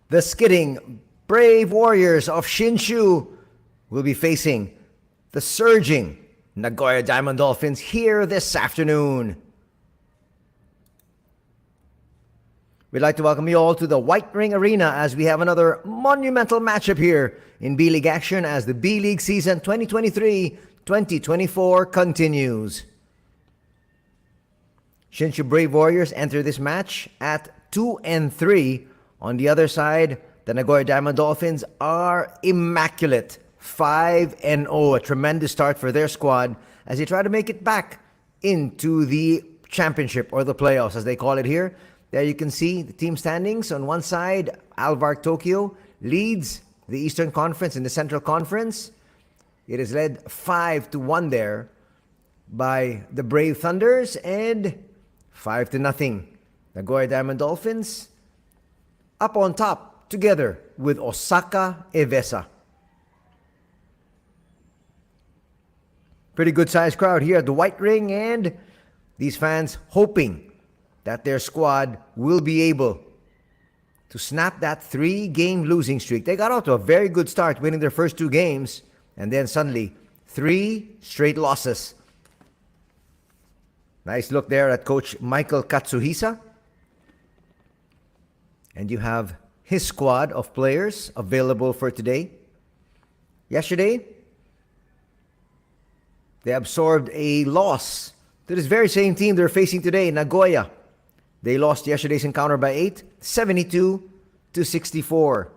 The skidding brave warriors of Shinshu will be facing the surging Nagoya Diamond Dolphins here this afternoon. We'd like to welcome you all to the White Ring Arena as we have another monumental matchup here in B.LEAGUE action as the B.LEAGUE season 2023-2024 continues. Shinshu Brave Warriors enter this match at 2-3. On the other side, the Nagoya Diamond Dolphins are immaculate, 5-0, a tremendous start for their squad as they try to make it back into the championship or the playoffs as they call it here. There you can see the team standings. On one side, Alvark Tokyo leads the Eastern Conference in the Central Conference. It is led 5-1 there by the Brave Thunders and 5-0. Nagoya Diamond Dolphins up on top together with Osaka Evesa. Pretty good sized crowd here at the White Ring, and these fans hoping that their squad will be able to snap that 3-game losing streak. They got out to a very good start, winning their first 2 games, and then suddenly 3 straight losses. Nice look there at Coach Michael Katsuhisa. And you have his squad of players available for today. Yesterday, they absorbed a loss to this very same team they're facing today, Nagoya. They lost yesterday's encounter by 8, 72-64.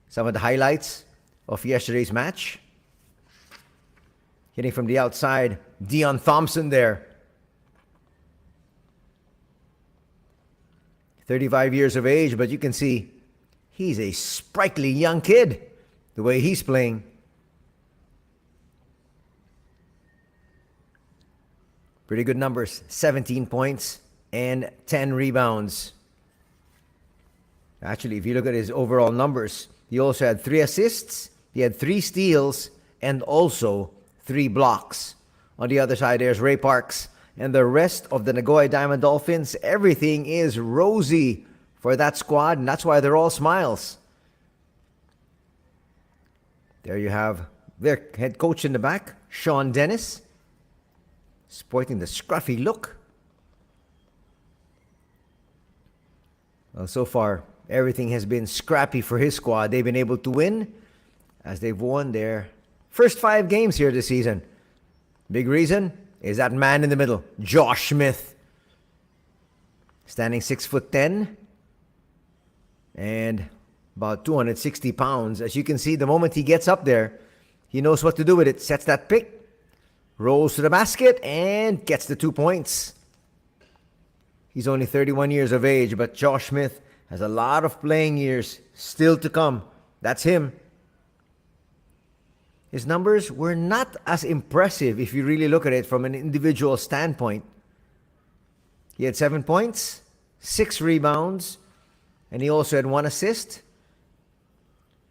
Some of the highlights of yesterday's match. Hitting from the outside, Dion Thompson there. 35 years of age, but you can see he's a sprightly young kid, the way he's playing. Pretty good numbers, 17 points and 10 rebounds. Actually, if you look at his overall numbers, he also had 3 assists, he had 3 steals, and also 3 blocks. On the other side, there's Ray Parks. And the rest of the Nagoya Diamond Dolphins, everything is rosy for that squad, and that's why they're all smiles. There you have their head coach in the back, Sean Dennis, sporting the scruffy look. Well, so far, everything has been scrappy for his squad. They've been able to win as they've won their first 5 games here this season. Big reason is that man in the middle, Josh Smith. Standing 6'10" and about 260 pounds. As you can see, the moment he gets up there, he knows what to do with it. Sets that pick, rolls to the basket, and gets the 2 points. He's only 31 years of age, but Josh Smith has a lot of playing years still to come. That's him. His numbers were not as impressive if you really look at it from an individual standpoint. He had 7 points, 6 rebounds, and he also had 1 assist.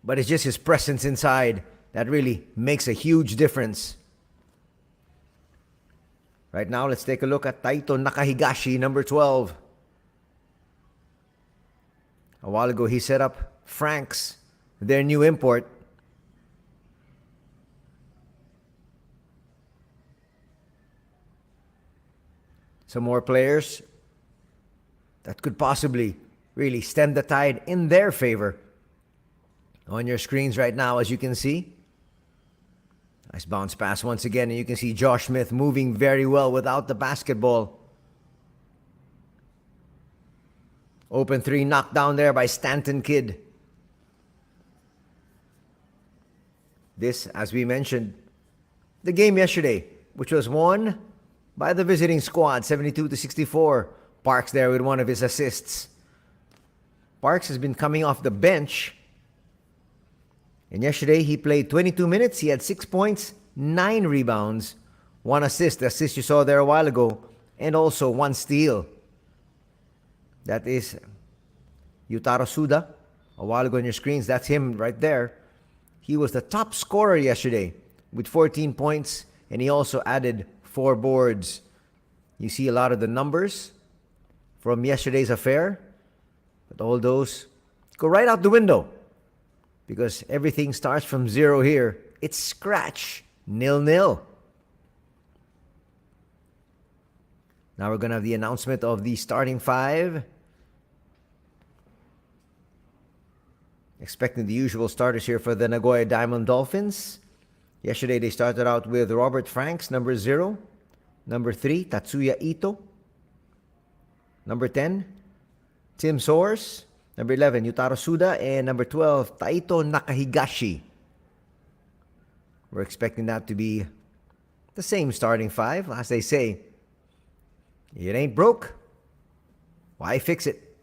But it's just his presence inside that really makes a huge difference. Right now, let's take a look at Taito Nakahigashi, number 12. A while ago, he set up Franks, their new import. Some more players that could possibly really stem the tide in their favor. On your screens right now, as you can see. Nice bounce pass once again, and you can see Josh Smith moving very well without the basketball. Open 3 knocked down there by Stanton Kidd. This, as we mentioned, the game yesterday, which was won by the visiting squad, 72-64. Parks there with 1 of his assists. Parks has been coming off the bench. And yesterday, he played 22 minutes. He had 6 points, 9 rebounds, 1 assist. The assist you saw there a while ago. And also 1 steal. That is Yutaro Suda. A while ago on your screens, that's him right there. He was the top scorer yesterday with 14 points. And he also added 4 boards. You see a lot of the numbers from yesterday's affair. But all those go right out the window because everything starts from zero here. It's scratch, 0-0. Now we're going to have the announcement of the starting five. Expecting the usual starters here for the Nagoya Diamond Dolphins. Yesterday they started out with Robert Franks, number 0. Number 3, Tatsuya Ito. Number 10, Tim Soares. Number 11, Yutaro Suda. And number 12, Taito Nakahigashi. We're expecting that to be the same starting five. As they say, it ain't broke, why fix it?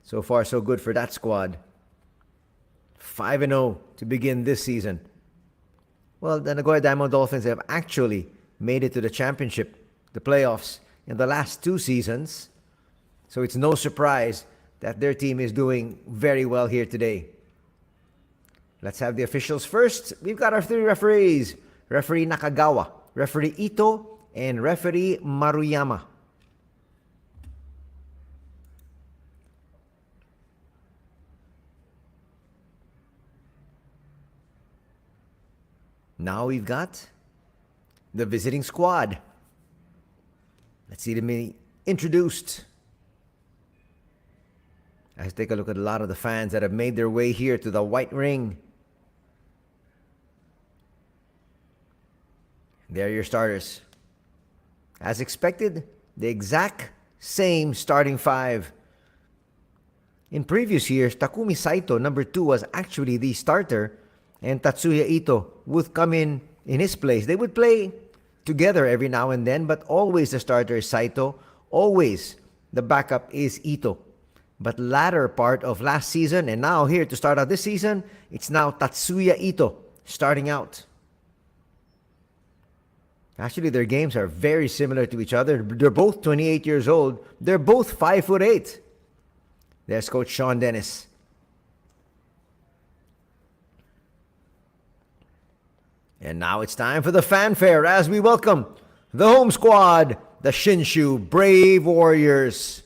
So far, so good for that squad. 5-0 to begin this season. Well, the Nagoya Diamond Dolphins have actually made it to the championship, the playoffs, in the last 2 seasons. So it's no surprise that their team is doing very well here today. Let's have the officials first. We've got our 3 referees. Referee Nakagawa, Referee Ito, and Referee Maruyama. Now we've got the visiting squad. Let's see them be introduced. Let's take a look at a lot of the fans that have made their way here to the white ring. There are your starters. As expected, the exact same starting five. In previous years, Takumi Saito, number 2, was actually the starter, and Tatsuya Ito would come in his place. They would play together every now and then, but always the starter is Saito. Always the backup is Ito. But latter part of last season, and now here to start out this season, it's now Tatsuya Ito starting out. Actually, their games are very similar to each other. They're both 28 years old. They're both 5'8". There's Coach Sean Dennis. And now it's time for the fanfare as we welcome the home squad, the Shinshu Brave Warriors.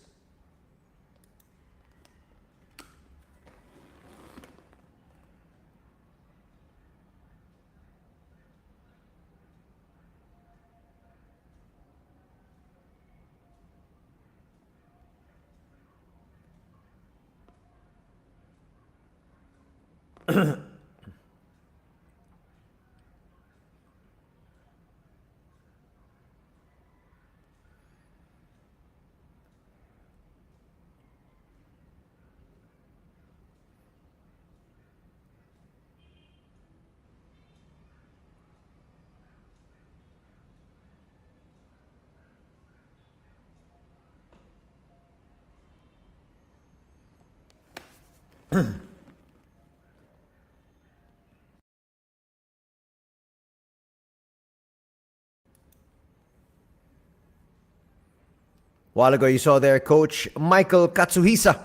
While ago, you saw there Coach Michael Katsuhisa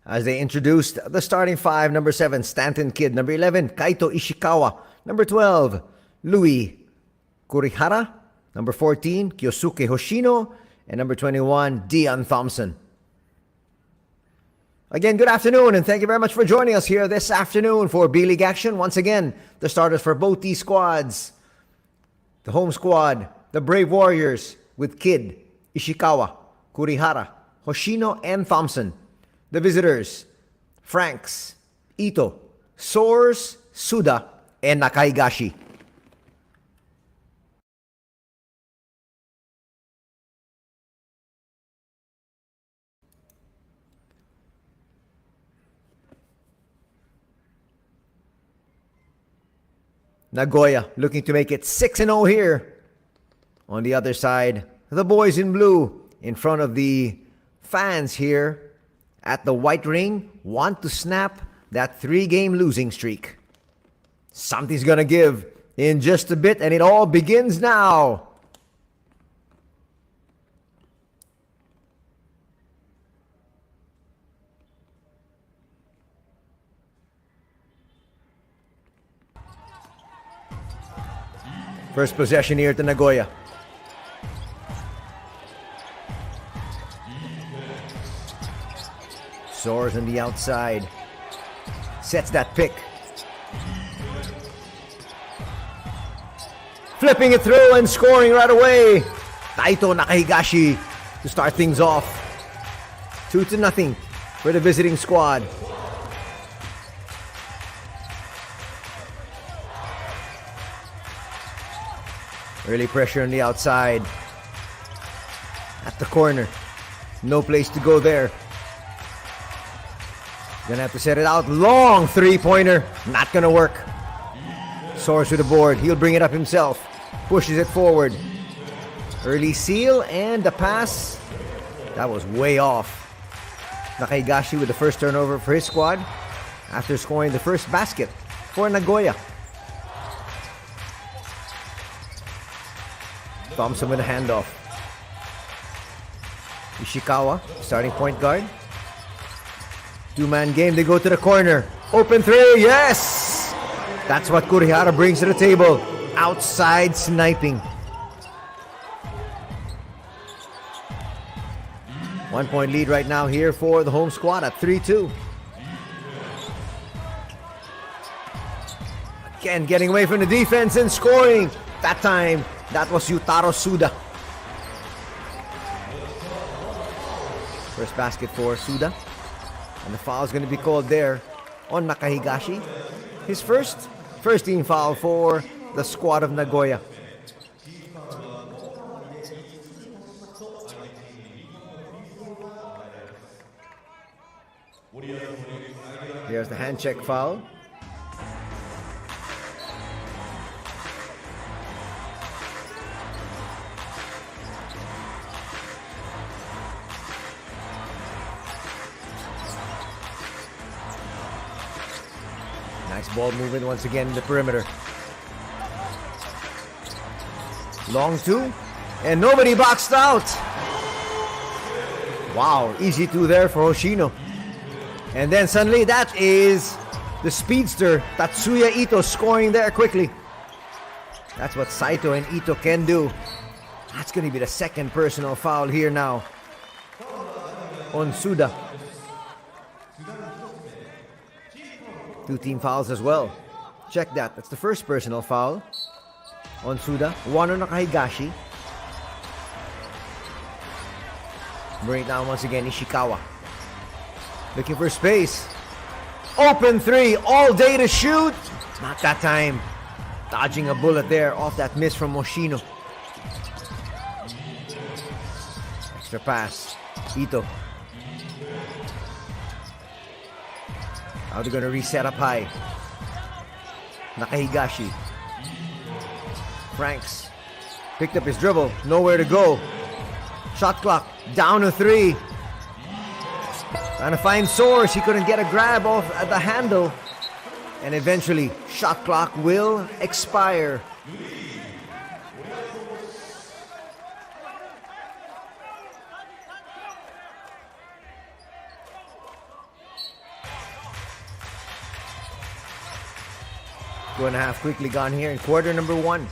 as they introduced the starting five. Number 7, Stanton Kidd. Number 11, Kaito Ishikawa. Number 12, Louis Kurihara. Number 14, Kyosuke Hoshino. And number 21, Dion Thompson. Again, good afternoon, and thank you very much for joining us here this afternoon for B.LEAGUE action. Once again, the starters for both these squads. The home squad, the Brave Warriors with Kidd, Ishikawa, Kurihara, Hoshino, and Thompson. The visitors, Franks, Ito, Soares, Suda, and Nakahigashi. Nagoya looking to make it 6-0 here. On the other side, the boys in blue in front of the fans here at the white ring want to snap that 3-game losing streak. Something's gonna give in just a bit, and it all begins now. First possession here to Nagoya. Soars on the outside. Sets that pick. Flipping it through and scoring right away. Taito Nakahigashi to start things off. 2-0 for the visiting squad. Early pressure on the outside. At the corner. No place to go there. Gonna have to set it out. Long three-pointer. Not gonna work. Soars to the board. He'll bring it up himself. Pushes it forward. Early seal and the pass. That was way off. Nakahigashi with the first turnover for his squad after scoring the first basket for Nagoya. Thompson with a handoff. Ishikawa, starting point guard. Two-man game, they go to the corner. Open three, yes! That's what Kurihara brings to the table. Outside sniping. 1 point lead right now here for the home squad at 3-2. Again, getting away from the defense and scoring. That time, that was Yutaro Suda. First basket for Suda. And the foul is going to be called there on Nakahigashi. His first team foul for the squad of Nagoya. Here's the hand check foul. Nice ball movement once again in the perimeter. Long two. And nobody boxed out. Wow, easy two there for Hoshino. And then suddenly that is the speedster Tatsuya Ito scoring there quickly. That's what Saito and Ito can do. That's going to be the second personal foul here now on Suda. Two team fouls as well. Check that. That's the first personal foul on Suda. One on Nakahigashi. Bring it down once again, Ishikawa. Looking for space. Open three, all day to shoot. Not that time. Dodging a bullet there off that miss from Moshino. Extra pass. Ito. Now they're going to reset up high. Nakahigashi. Franks. Picked up his dribble. Nowhere to go. Shot clock. Down to three. Trying to find Source. He couldn't get a grab off at the handle. And eventually, shot clock will expire. Two and a half quickly gone here in quarter number one.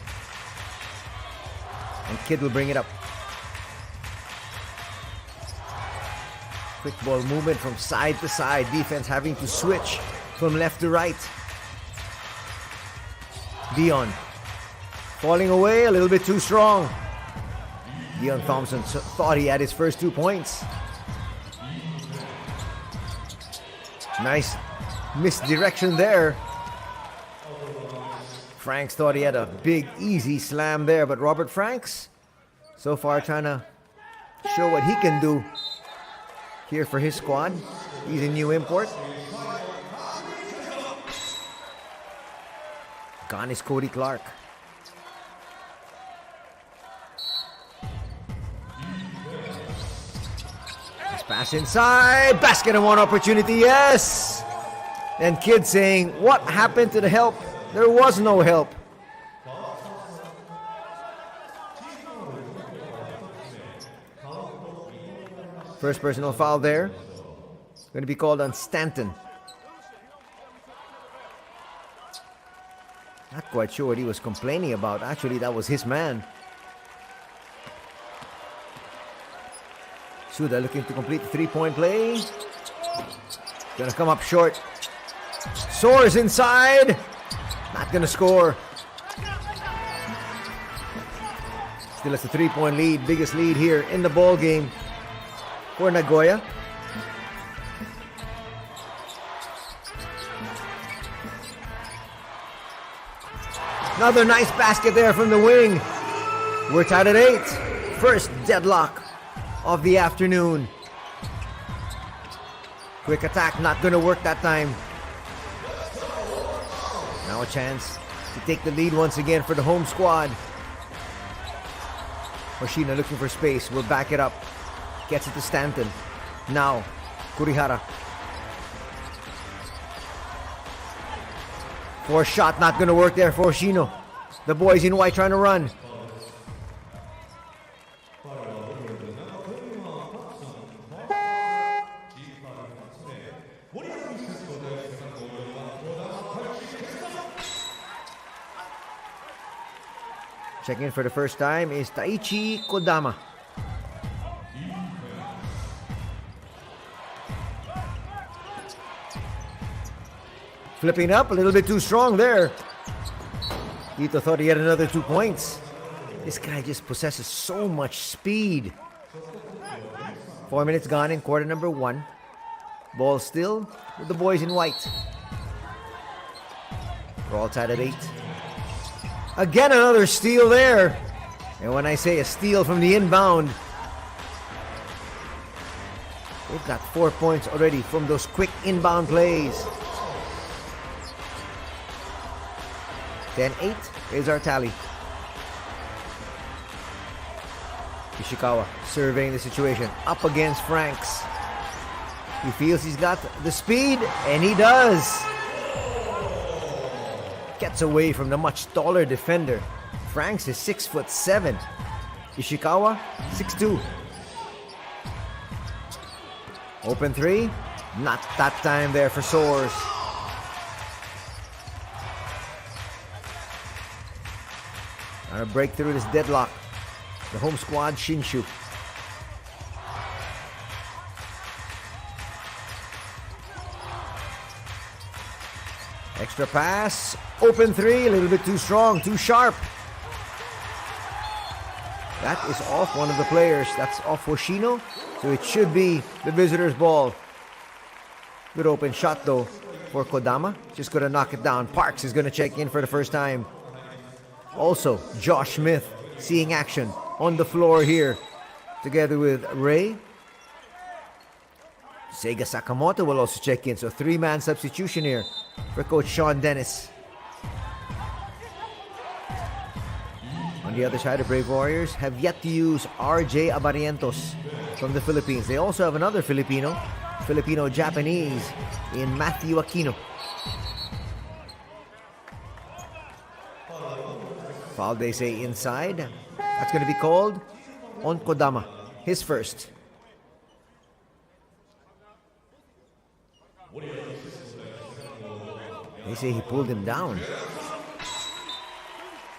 And Kid will bring it up. Quick ball movement from side to side. Defense having to switch from left to right. Dion falling away a little bit too strong. Dion Thompson thought he had his first 2 points. Nice misdirection there. Franks thought he had a big, easy slam there, but Robert Franks so far trying to show what he can do here for his squad. He's a new import. Gone is Cody Clark. Nice pass inside. Basket and one opportunity. Yes! And Kid saying, what happened to the help? There was no help. First personal foul there. Going to be called on Stanton. Not quite sure what he was complaining about. Actually, that was his man. Suda looking to complete the three-point play. Gonna come up short. Soars inside. Not gonna score. Still has a 3-point lead. Biggest lead here in the ball game for Nagoya. Another nice basket there from the wing. We're tied at 8. First deadlock of the afternoon. Quick attack, not going to work that time. Now a chance to take the lead once again for the home squad. Hoshino looking for space, will back it up. Gets it to Stanton. Now, Kurihara. Forced shot, not going to work there for Hoshino. The boys in white trying to run. Checking in for the first time is Taichi Kodama. Flipping up a little bit too strong there. Ito thought he had another 2 points. This guy just possesses so much speed. 4 minutes gone in quarter number 1. Ball still with the boys in white. We're all tied at 8. Again, another steal there. And when I say a steal from the inbound, they've got 4 points already from those quick inbound plays. 10-8 is our tally. Ishikawa surveying the situation. Up against Franks. He feels he's got the speed, and he does. Gets away from the much taller defender. Franks is 6'7". Ishikawa, 6'2". Open three. Not that time there for Soares. Trying to break through this deadlock. The home squad, Shinshu. Extra pass. Open three. A little bit too strong, too sharp. That is off one of the players. That's off Hoshino. So it should be the visitors' ball. Good open shot though for Kodama. Just gonna knock it down. Parks is gonna check in for the first time. Also, Josh Smith seeing action on the floor here together with Ray. Sega Sakamoto will also check in. So 3-man substitution here for Coach Sean Dennis. On the other side, the Brave Warriors have yet to use RJ Abarientos from the Philippines. They also have another Filipino-Japanese in Matthew Aquino. Foul, they say, inside. That's going to be called on Kodama. His first. They say he pulled him down.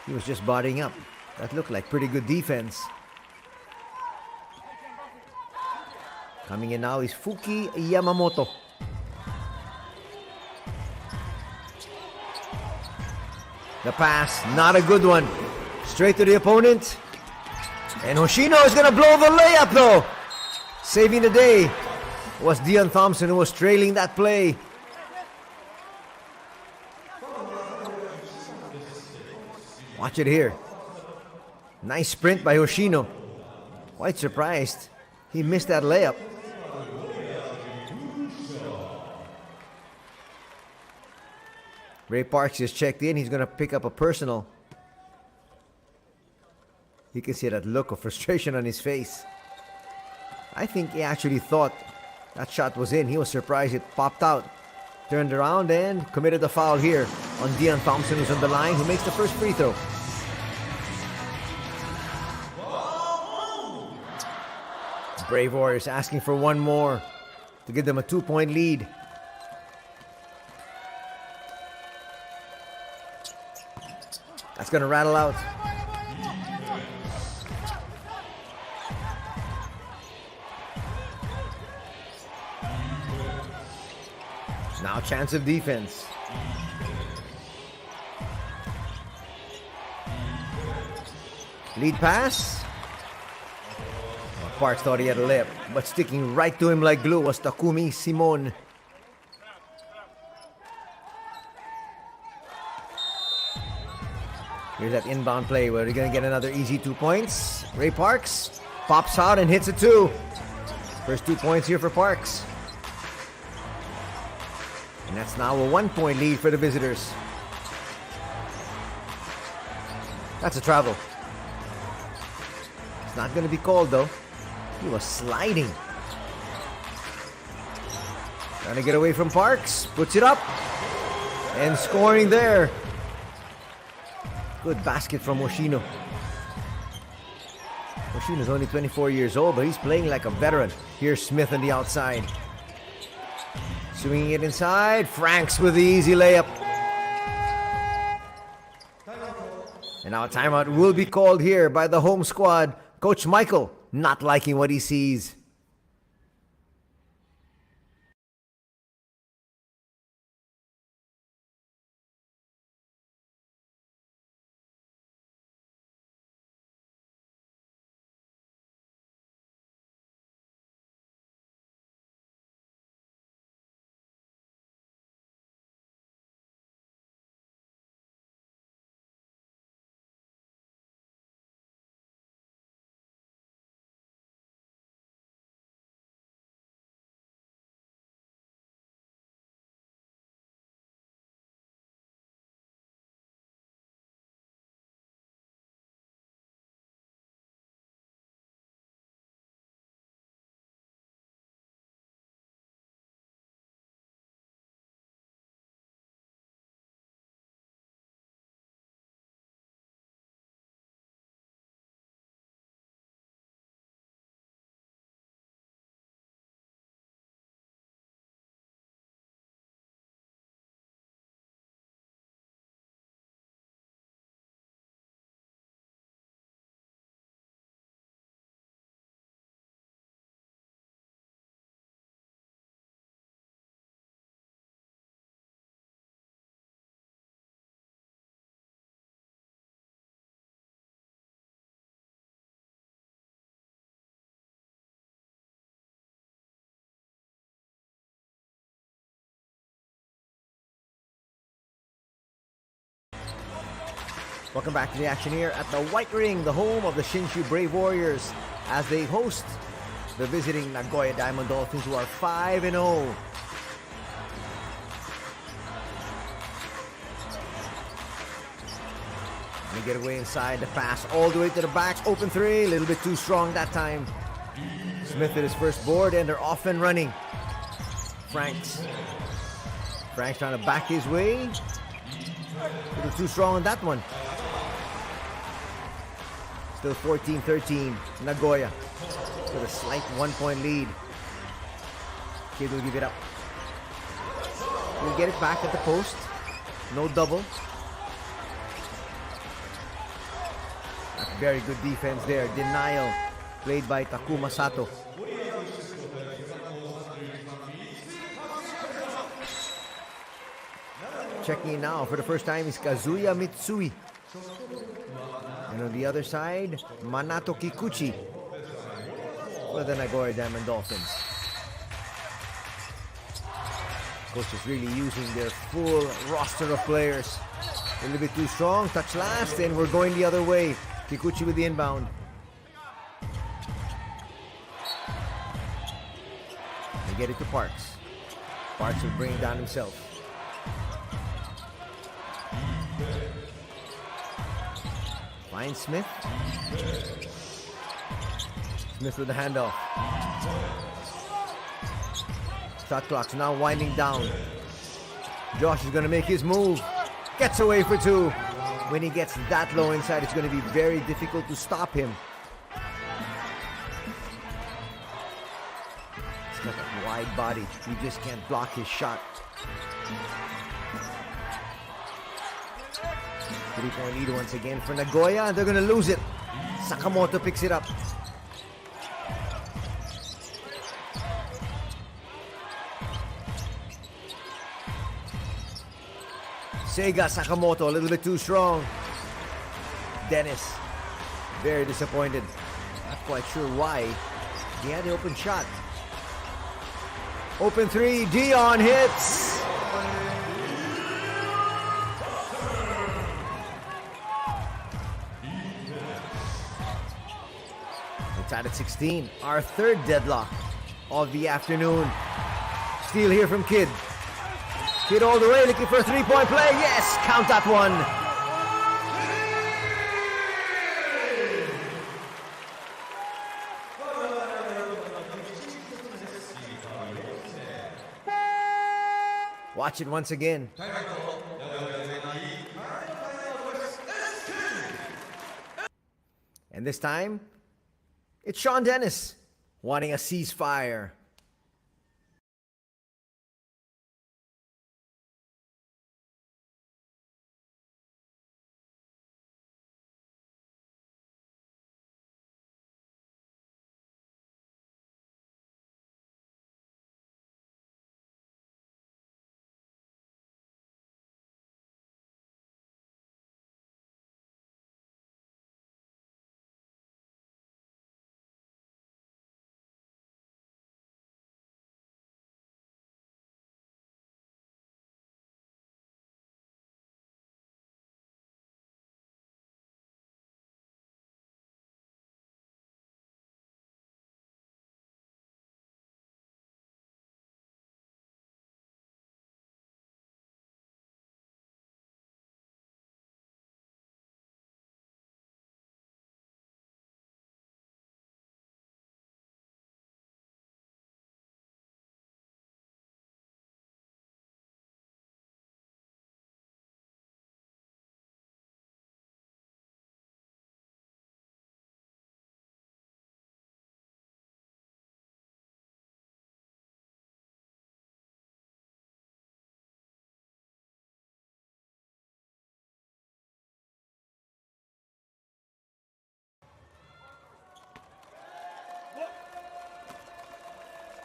He was just bodying up. That looked like pretty good defense. Coming in now is Fuki Yamamoto. The pass, not a good one. Straight to the opponent. And Hoshino is going to blow the layup though. Saving the day was Dion Thompson, who was trailing that play. Watch it here. Nice sprint by Hoshino. Quite surprised he missed that layup. Ray Parks just checked in. He's going to pick up a personal. You can see that look of frustration on his face. I think he actually thought that shot was in. He was surprised it popped out. Turned around and committed a foul here on Dion Thompson, who's on the line, who makes the first free throw. Brave Warriors asking for one more to give them a 2-point lead. That's going to rattle out. Now chance of defense. Lead pass. Parks thought he had a lip, but sticking right to him like glue was Takumi Simon. Here's that inbound play where they're going to get another easy 2 points. Ray Parks pops out and hits it too. First 2 points here for Parks. And that's now a 1-point lead for the visitors. That's a travel. It's not going to be called though. He was sliding. Trying to get away from Parks. Puts it up. And scoring there. Good basket from Moschino. Moschino's only 24 years old, but he's playing like a veteran. Here's Smith on the outside. Swinging it inside. Franks with the easy layup. And now a timeout will be called here by the home squad. Coach Michael not liking what he sees. Welcome back to the action here at the White Ring, the home of the Shinshu Brave Warriors, as they host the visiting Nagoya Diamond Dolphins, who are 5-0. They get away inside, the pass all the way to the back, open three, a little bit too strong that time. Smith at his first board, and they're off and running. Franks trying to back his way. A little too strong on that one. Still 14-13, Nagoya with a slight 1-point lead. Kid will give it up. He'll get it back at the post. No double. Very good defense there. Denial played by Takuma Sato. Checking in now for the first time is Kazuya Mitsui. And on the other side, Manato Kikuchi for the Nagoya Diamond Dolphins. Coach is really using their full roster of players. A little bit too strong, touch last, and we're going the other way. Kikuchi with the inbound. They get it to Parks. Parks will bring it down himself. Finds Smith. Smith with the handoff. Shot clock's now winding down. Josh is going to make his move. Gets away for two. When he gets that low inside, it's going to be very difficult to stop him. He's got a wide body. You just can't block his shot. 3-point lead once again for Nagoya. They're going to lose it. Sakamoto picks it up. Seiga Sakamoto, a little bit too strong. Dennis, very disappointed. Not quite sure why. He had the open shot. Open three, Dion hits. It's tied at 16. Our third deadlock of the afternoon. Steal here from Kid. Kid all the way, looking for a three-point play. Yes, count that one. Watch it once again. And this time, it's Sean Dennis wanting a ceasefire.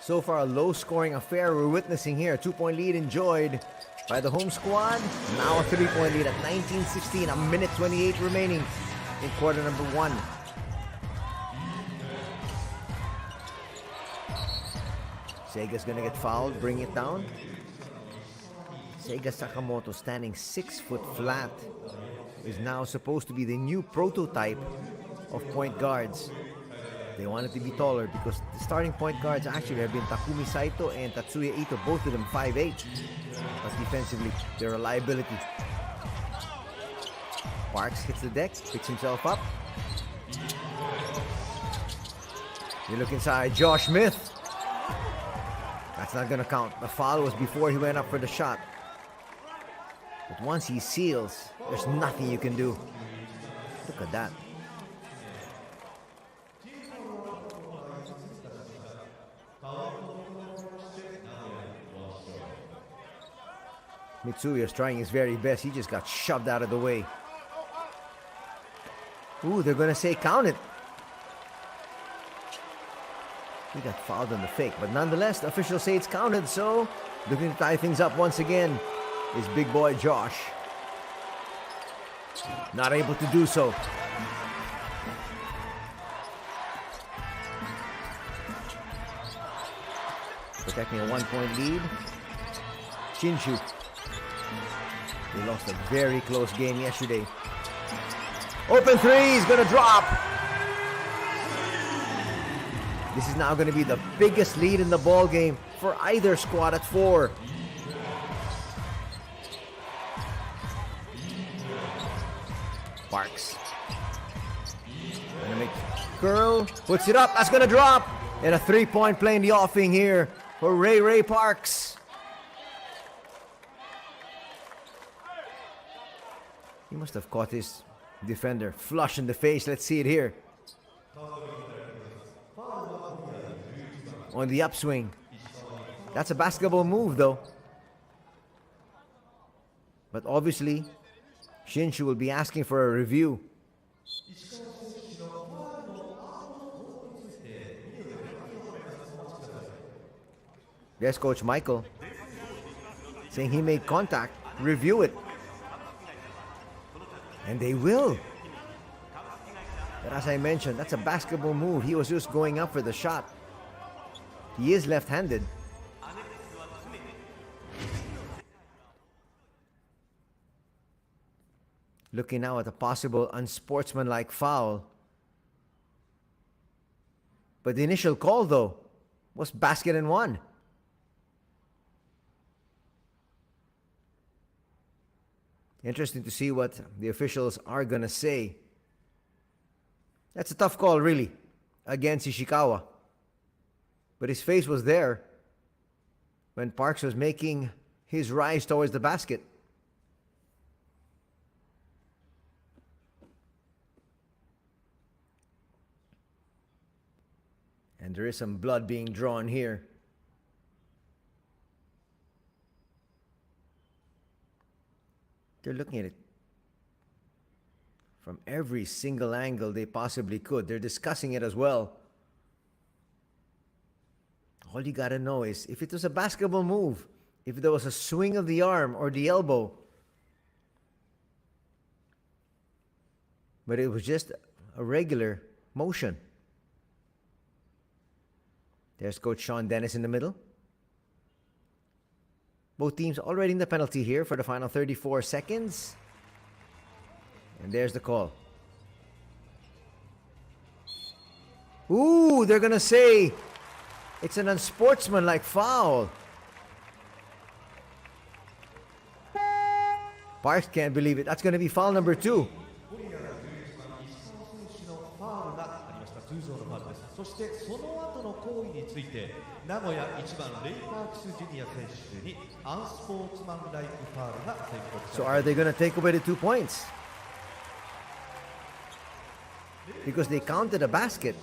So far, a low-scoring affair we're witnessing here. 2-point lead enjoyed by the home squad. Now a 3-point lead at 19-16. A minute 28 remaining in quarter number 1. Seiga's gonna get fouled, bring it down. Seiga Sakamoto, standing 6 foot flat, is now supposed to be the new prototype of point guards. They wanted to be taller because the starting point guards actually have been Takumi Saito and Tatsuya Ito, both of them 5'8". But defensively, they're a liability. Parks hits the deck, picks himself up. You look inside, Josh Smith. That's not gonna count. The foul was before he went up for the shot. But once he seals, there's nothing you can do. Look at that. Mitsuya is trying his very best. He just got shoved out of the way. Ooh, they're gonna say count it. He got fouled on the fake, but nonetheless, the officials say it's counted, so looking to tie things up once again is big boy Josh. Not able to do so. Protecting a 1-point lead. Shinshu. They lost a very close game yesterday. Open three is gonna drop. This is now gonna be the biggest lead in the ball game for either squad at 4. Parks. Gonna make curl, puts it up, that's gonna drop. And a 3-point play in the offing here for Ray Parks. He must have caught his defender flush in the face. Let's see it here. On the upswing. That's a basketball move though. But obviously, Shinshu will be asking for a review. There's Coach Michael saying he made contact. Review it. And they will. But as I mentioned, that's a basketball move. He was just going up for the shot. He is left-handed. Looking now at a possible unsportsmanlike foul. But the initial call, though, was basket and one. Interesting to see what the officials are going to say. That's a tough call, really, against Ishikawa. But his face was there when Parks was making his rise towards the basket. And there is some blood being drawn here. They're looking at it from every single angle they possibly could. They're discussing it as well. All you gotta know is if it was a basketball move, if there was a swing of the arm or the elbow, but it was just a regular motion. There's Coach Sean Dennis in the middle. Both teams already in the penalty here for the final 34 seconds. And there's the call. Ooh, they're gonna say it's an unsportsmanlike foul. Parks can't believe it. That's gonna be foul number 2. 通常のファウルです。そしてその後の行為について名古屋1番レイパークスジュニア選手にアンスポーツマンライクファウルが宣告されました。 So are they going to take away the 2 points? Because they counted a basket.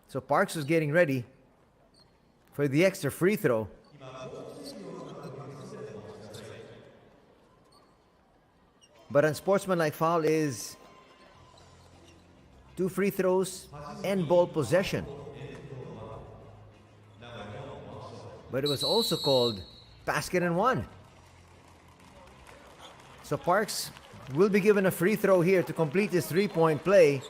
So Parks was getting ready for the extra free throw. But unsportsmanlike foul is 2 free throws and ball possession. But it was also called basket and one. So Parks will be given a free throw here to complete his 3-point play.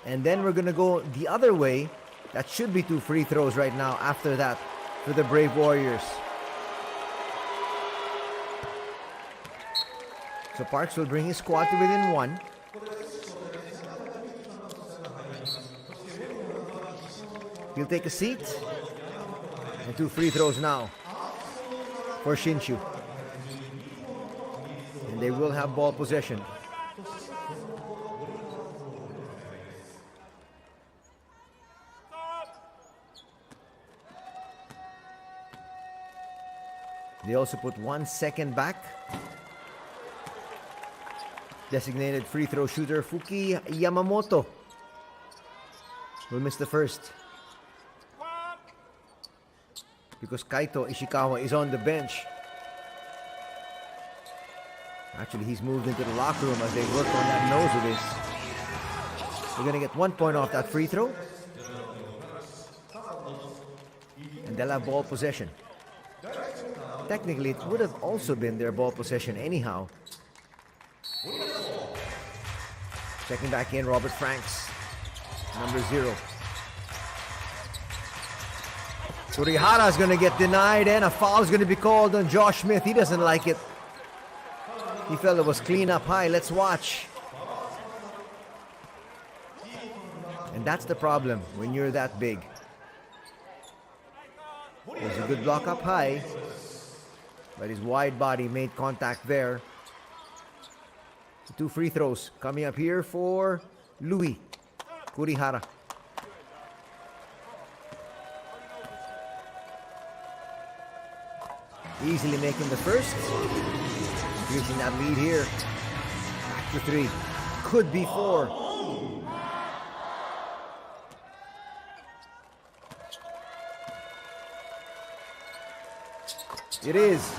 And then we're going to go the other way. That should be 2 free throws right now after that for the Brave Warriors. So Parks will bring his squad to within 1. He'll take a seat. And 2 free throws now for Shinshu. And they will have ball possession. They also put 1 second back. Designated free throw shooter Fuki Yamamoto will miss the first because Kaito Ishikawa is on the bench. Actually, he's moved into the locker room as they work on that nose of his. They're going to get 1 point off that free throw. And they'll have ball possession. Technically, it would have also been their ball possession anyhow. Checking back in, Robert Franks, number 0. Kurihara is going to get denied, and a foul is going to be called on Josh Smith. He doesn't like it. He felt it was clean up high. Let's watch. And that's the problem when you're that big. There's a good block up high, but his wide body made contact there. 2 free throws coming up here for Louis Kurihara. Easily making the first. Increasing that lead here. Back to 3. Could be 4. It is.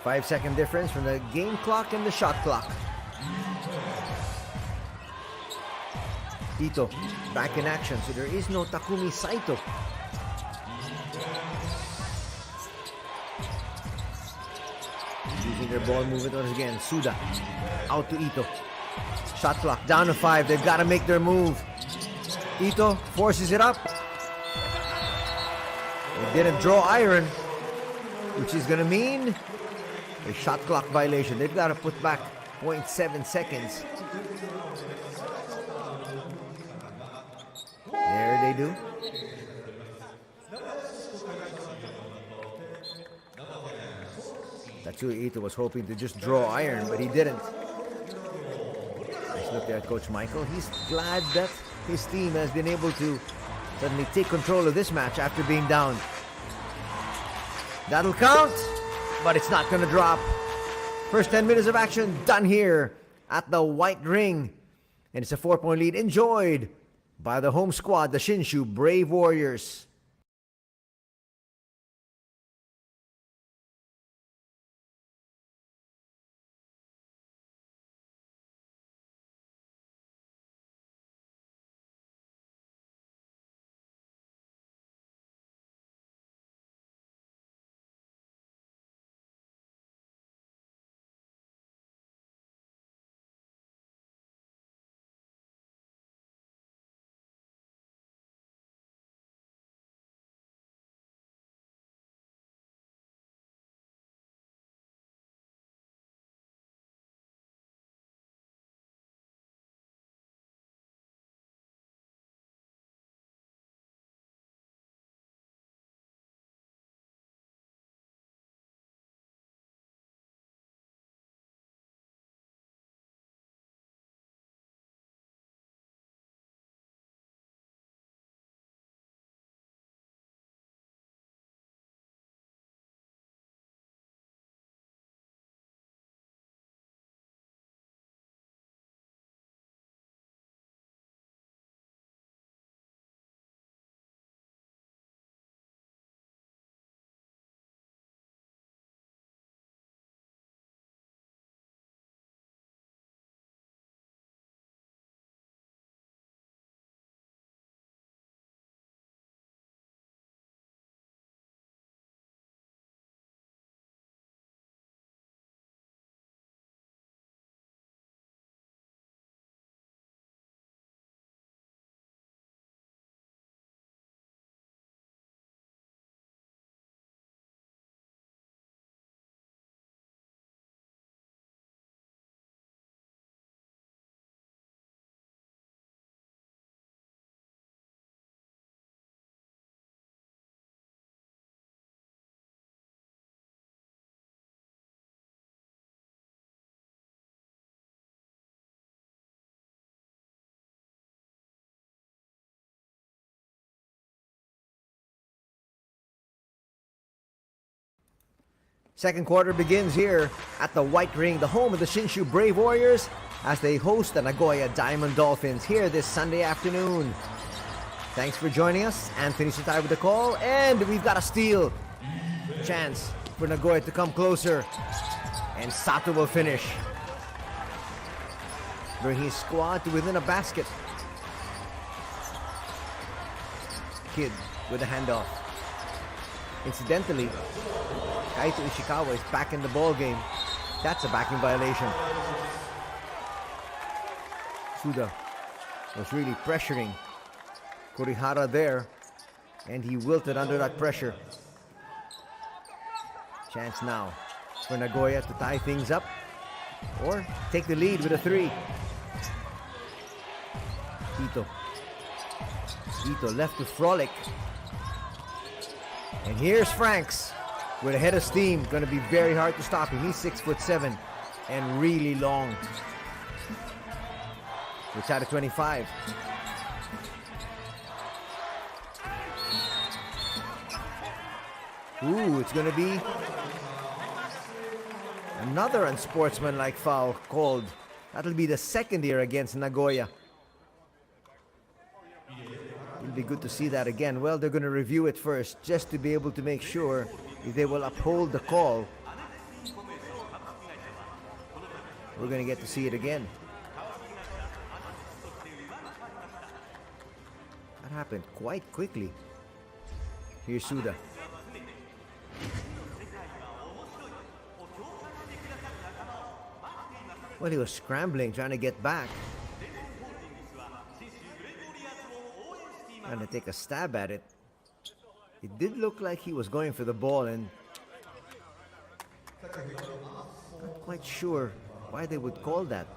5-second difference from the game clock and the shot clock. Ito back in action, so there is no Takumi Saito. Using their ball movement once again. Suda out to Ito. Shot clock down to 5. They've got to make their move. Ito forces it up. They didn't draw iron, which is going to mean a shot clock violation. They've got to put back 0.7 seconds. There they do. Tatsuya Ito was hoping to just draw iron, but he didn't. Nice look there at Coach Michael. He's glad that his team has been able to suddenly take control of this match after being down. That'll count, but it's not going to drop. First 10 minutes of action done here at the White Ring. And it's a 4-point lead enjoyed by the home squad, the Shinshu Brave Warriors. Second quarter begins here at the White Ring, the home of the Shinshu Brave Warriors, as they host the Nagoya Diamond Dolphins here this Sunday afternoon. Thanks for joining us. Anthony Sutai with the call, and we've got a steal. Chance for Nagoya to come closer, and Sato will finish. Bring his squad to within a basket. Kid with a handoff. Incidentally, Kaito Ishikawa is back in the ball game. That's a backing violation. Suda was really pressuring Kurihara there, and he wilted under that pressure. Chance now for Nagoya to tie things up or take the lead with a 3. Ito left to Frolic. And here's Franks with a head of steam. Going to be very hard to stop him. He's 6'7" and really long. It's out of 25. Ooh, it's going to be another unsportsmanlike foul called. That'll be the second here against Nagoya. It'll be good to see that again. Well, they're going to review it first just to be able to make sure if they will uphold the call. We're going to get to see it again. happened quite quickly. Here's Suda. Well, he was scrambling, trying to get back. Trying to take a stab at it. It did look like he was going for the ball, and not quite sure why they would call that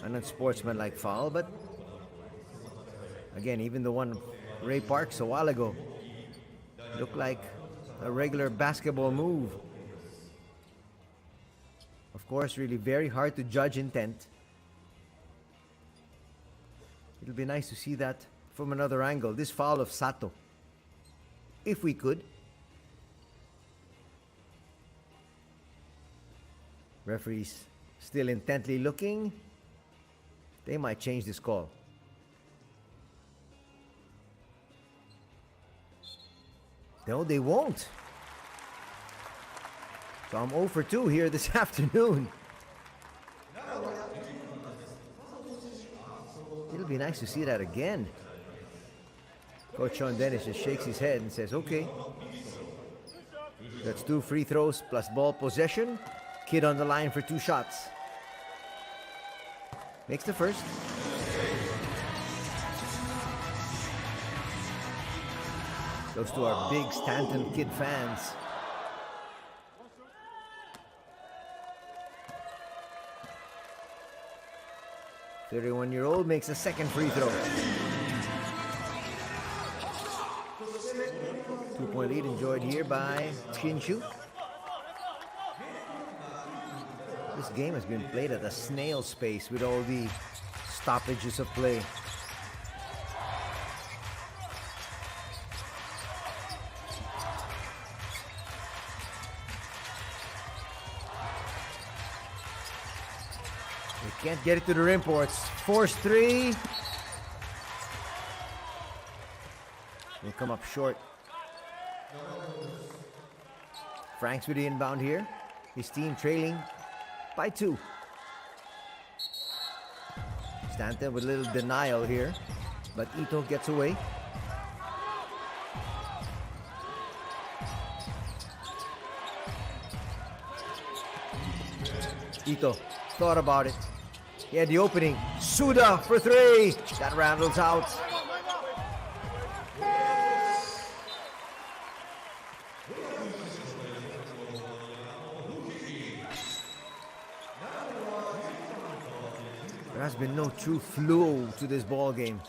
an unsportsmanlike foul, but again, even the one Ray Parks a while ago looked like a regular basketball move. Of course, really very hard to judge intent. It'll be nice to see that from another angle. This foul of Sato, if we could. Referees still intently looking. They might change this call. No, they won't. So I'm 0 for 2 here this afternoon. It'll be nice to see that again. Coach Sean Dennis just shakes his head and says, okay. That's 2 free throws plus ball possession. Kid on the line for 2 shots. Makes the first. Goes to our big Stanton Kid fans. The 31-year-old makes a second free throw. 2-point lead enjoyed here by SHINSHU. This game has been played at a snail's pace with all the stoppages of play. They can't get it to the rim ports. Force 3. Will come up short. Franks with the inbound here. His team trailing by 2. Stanton with a little denial here, but Ito gets away. Ito thought about it. He had the opening. Suda for 3. That rattles out. There has been no true flow to this ball game.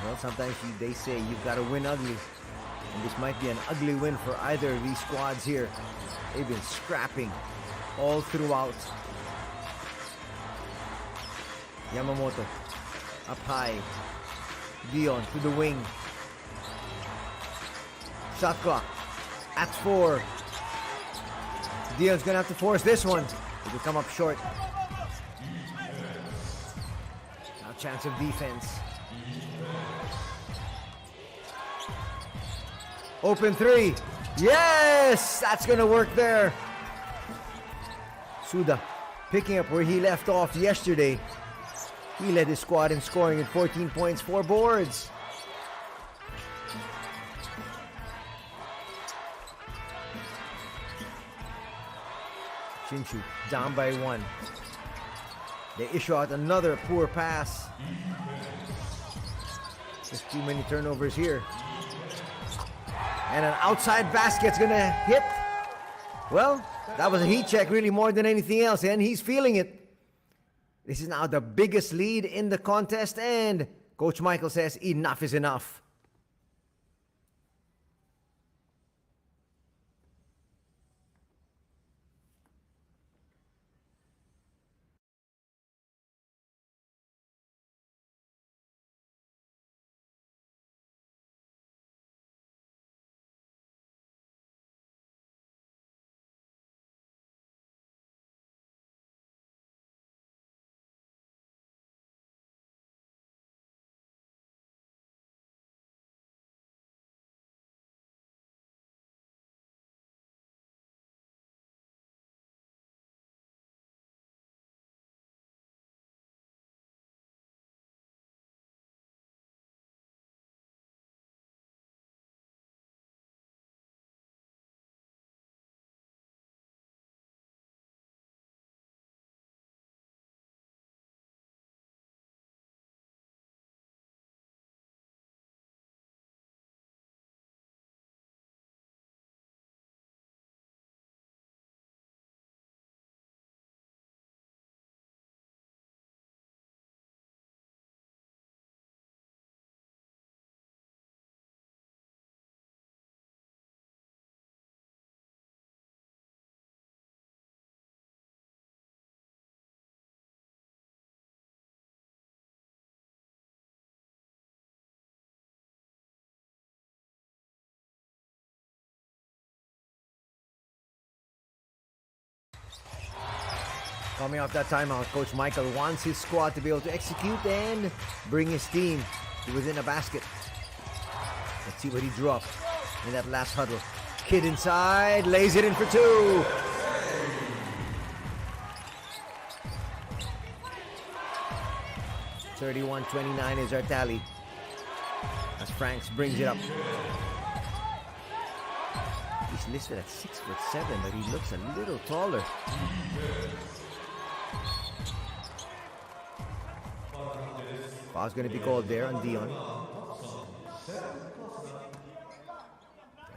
Well, sometimes they say you've got to win ugly. And this might be an ugly win for either of these squads here. They've been scrapping all throughout. Yamamoto up high. Dion to the wing. Shot clock at 4. Dion's gonna have to force this one. It will come up short. Now chance of defense. Open 3. Yes! That's gonna work there. Suda picking up where he left off yesterday. He led his squad in scoring at 14 points, 4 boards. SHINSHU down by 1. They issue out another poor pass. Just too many turnovers here. And an outside basket's gonna hit. Well, that was a heat check really more than anything else, and he's feeling it. This is now the biggest lead in the contest, and Coach Michael says enough is enough. Coming off that timeout, Coach Michael wants his squad to be able to execute and bring his team to within a basket. Let's see what he drew up in that last huddle. Kid inside, lays it in for two. (31-29) is our tally as Franks brings it up. He's listed at 6'7", but he looks a little taller. Foul's going to be called there on Dion,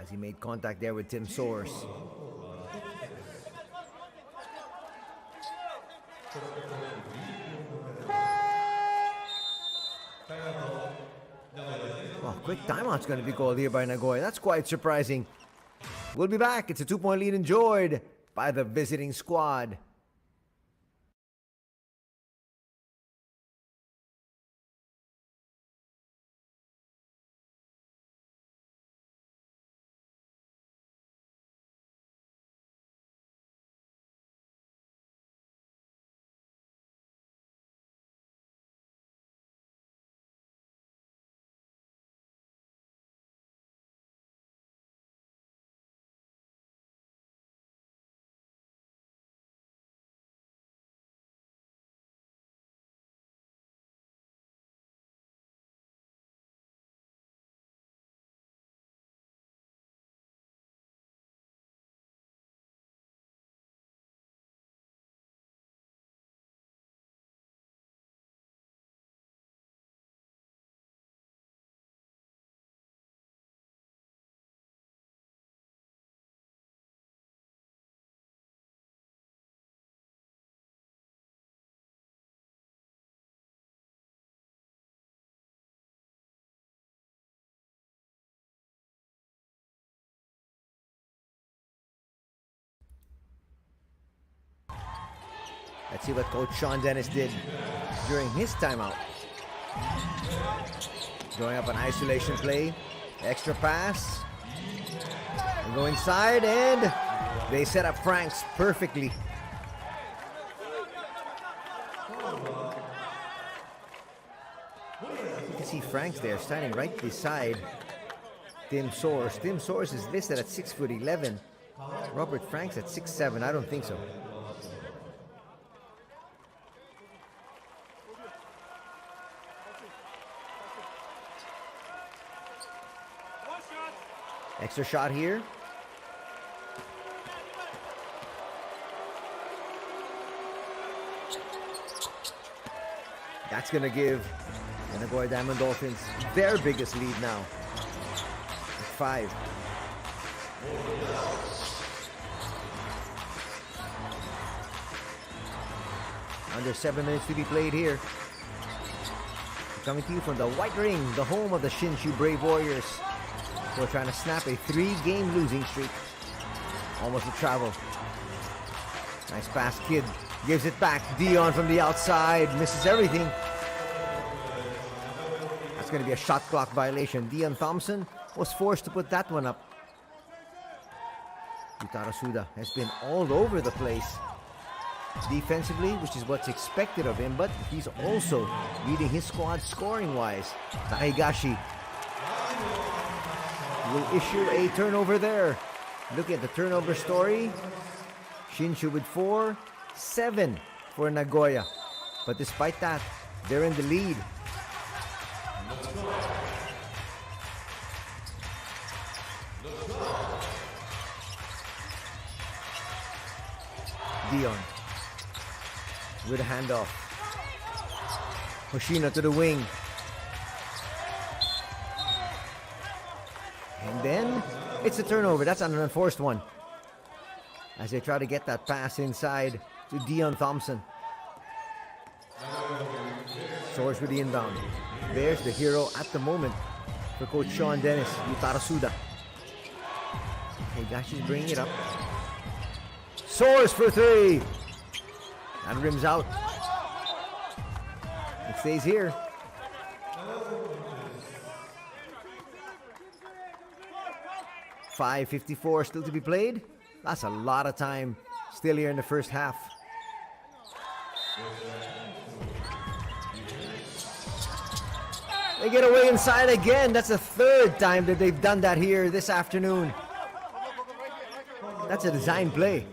as he made contact there with Tim Soares. Well, quick timeout's going to be called here by Nagoya. That's quite surprising. We'll be back. It's a 2-point lead enjoyed by the visiting squad. Let's see what Coach Sean Dennis did during his timeout. Going up an isolation play, extra pass, and go inside, and they set up Franks perfectly. You can see Franks there standing right beside Tim Soares. Tim Soares is listed at 6'11". Robert Franks at 6'7". I don't think so. Extra shot here. That's going to give the Nagoya Diamond Dolphins their biggest lead now. 5. Under 7 minutes to be played here. Coming to you from the White Ring, the home of the Shinshu Brave Warriors. We're trying to snap a 3-game losing streak. Almost a travel. Nice pass, Kid. Gives it back. Dion from the outside. Misses everything. That's going to be a shot clock violation. Dion Thompson was forced to put that one up. Yutaro Suda has been all over the place defensively, which is what's expected of him, but he's also leading his squad scoring-wise. Taigashi will issue a turnover there. Look at the turnover story. Shinshu with 4, 7 for Nagoya. But despite that, they're in the lead. Dion with a handoff. Hoshino to the wing. And then it's a turnover. That's an unforced one, as they try to get that pass inside to Dion Thompson. Soares with the inbound. There's the hero at the moment for Coach Sean Dennis, Yutaro Suda. Higashi's bringing it up. Soares for 3. And rims out. It stays here. .554 still to be played. That's a lot of time still here in the first half. They get away inside again. That's the third time that they've done that here this afternoon. That's a design play.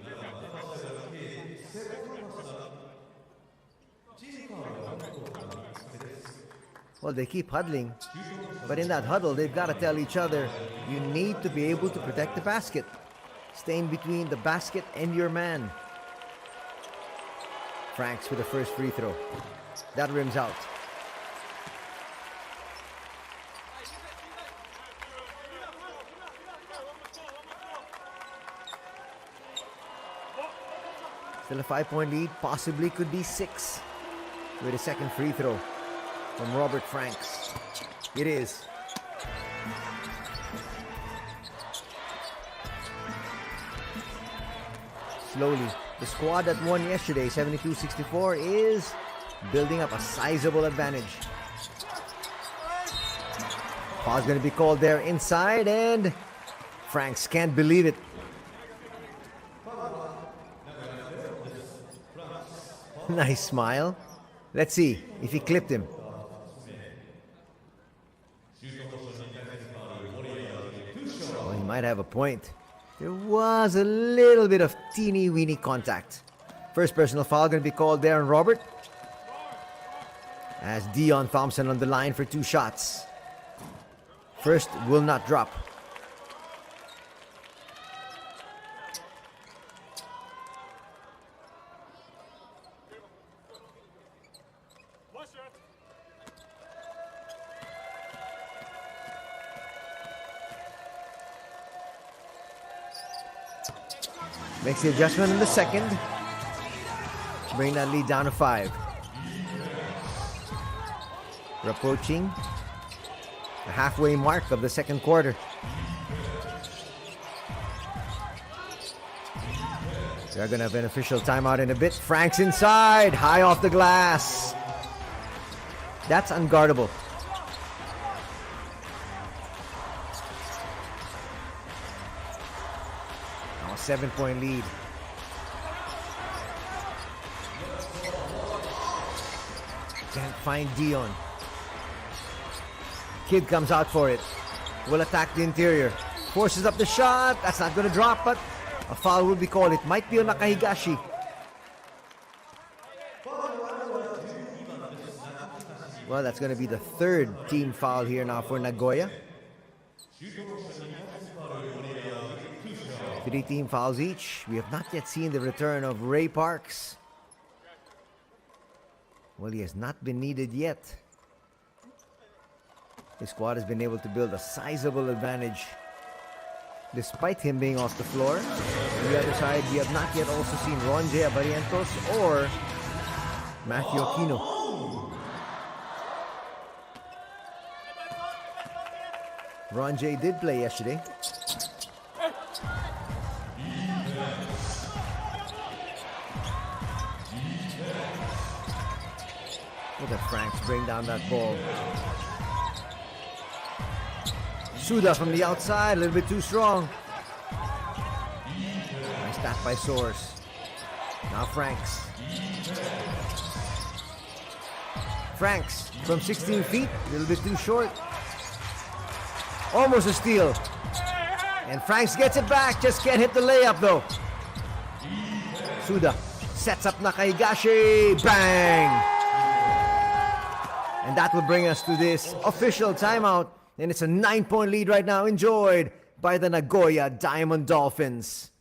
Well, they keep huddling, but in that huddle, they've got to tell each other, you need to be able to protect the basket. Staying between the basket and your man. Franks with the first free throw. That rims out. Still a 5-point lead, possibly could be 6 with a second free throw from Robert Franks. It is. Slowly, the squad that won yesterday, 72-64, is building up a sizable advantage. Foul's going to be called there inside, and Franks can't believe it. Nice smile. Let's see if he clipped him. Well, he might have a point. There was a little bit of teeny-weeny contact. First personal foul going to be called there on Robert. As Dion Thompson on the line for 2 shots. First will not drop. Makes the adjustment in the second to bring that lead down to 5. We're approaching the halfway mark of the second quarter. They're going to have an official timeout in a bit. Franks inside, high off the glass. That's unguardable. Now a 7-point lead. Can't find Dion. Kid comes out for it. Will attack the interior. Forces up the shot. That's not going to drop, but a foul will be called. It might be on Nakahigashi. Well, that's going to be the third team foul here now for Nagoya. 3 team fouls each. We have not yet seen the return of Ray Parks. Well, he has not been needed yet. His squad has been able to build a sizable advantage despite him being off the floor. On the other side, we have not yet also seen Ronje Abarientos or Matthew Aquino. Ronje did play yesterday. Look at Franks bring down that ball. Suda from the outside, a little bit too strong. Nice tap by Source. Now Franks. Franks from 16 feet, a little bit too short. Almost a steal. And Franks gets it back, just can't hit the layup though. Suda sets up Nakahigashi. Bang! And that will bring us to this official timeout. And it's a 9-point lead right now, enjoyed by the Nagoya Diamond Dolphins.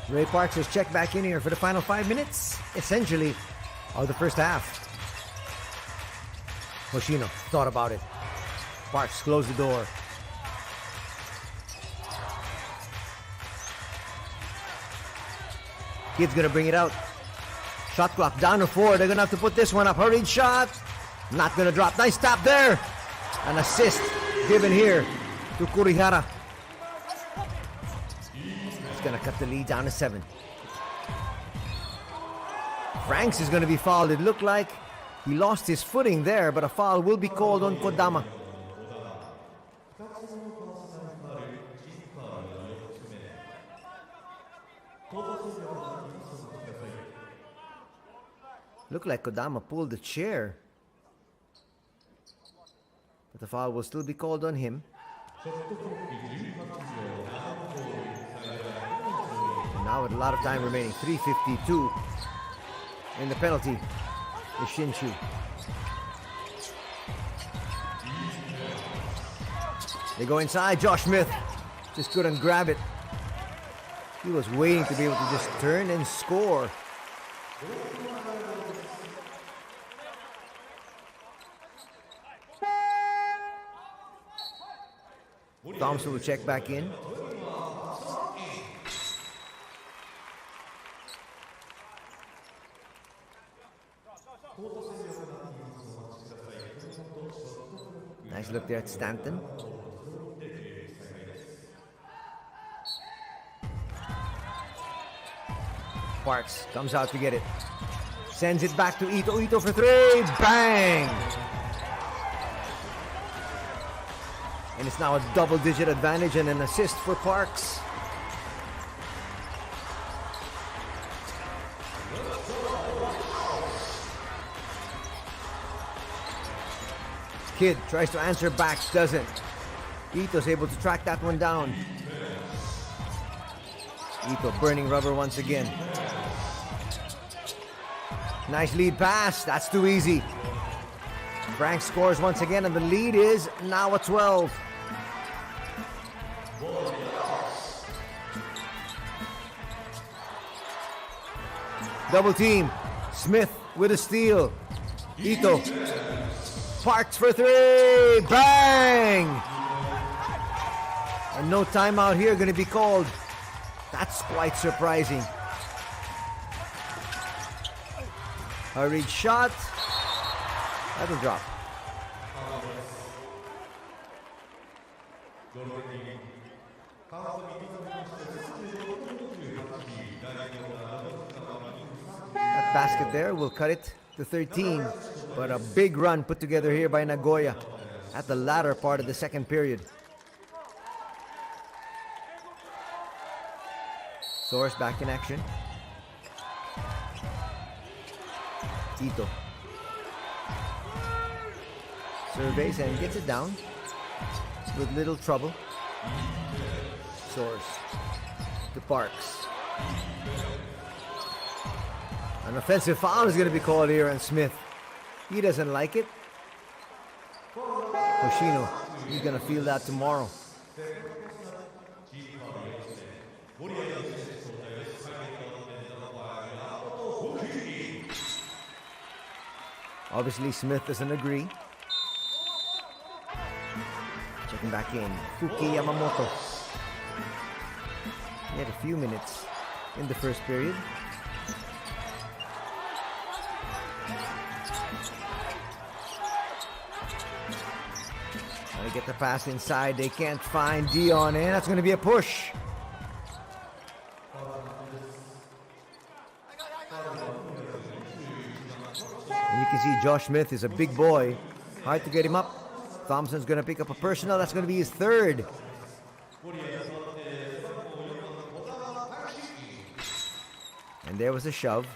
Ray Parks has checked back in here for the final 5 minutes, essentially, of the first half. Hoshino thought about it. Parks closed the door. Kid's gonna bring it out. Shot clock down to 4. They're gonna have to put this one up. Hurried shot. Not gonna drop. Nice tap there. An assist given here to Kurihara. It's gonna cut the lead down to 7. Franks is gonna be fouled. It looked like he lost his footing there, but a foul will be called on Kodama. Looked like Kodama pulled the chair. But the foul will still be called on him. And now with a lot of time remaining, 3:52 in the penalty is Shinshu. They go inside. Josh Smith just couldn't grab it. He was waiting to be able to just turn and score. Thompson will check back in. Nice look there at Stanton. Parks comes out to get it. Sends it back to Ito. Ito for 3. Bang! And it's now a double-digit advantage and an assist for Parks. Kid tries to answer back, doesn't. Ito's able to track that one down. Ito burning rubber once again. Nice lead pass. That's too easy. Frank scores once again, and the lead is now a 12. Double team. Smith with a steal. Ito. Parks for 3. Bang! And no timeout here going to be called. That's quite surprising. Hurried shot. That'll drop. That basket there will cut it to 13. But a big run put together here by Nagoya at the latter part of the second period. Source back in action. Ito surveys and gets it down with little trouble. Source to Parks. An offensive foul is going to be called here on Smith. He doesn't like it. Hoshino, he's going to feel that tomorrow. Obviously, Smith doesn't agree. Checking back in. Fuki Yamamoto. He had a few minutes in the first period. Trying to get the pass inside. They can't find Dion, and that's going to be a push. And you can see Josh Smith is a big boy. Hard to get him up. Thompson's going to pick up a personal. That's going to be his 3rd. And there was a shove.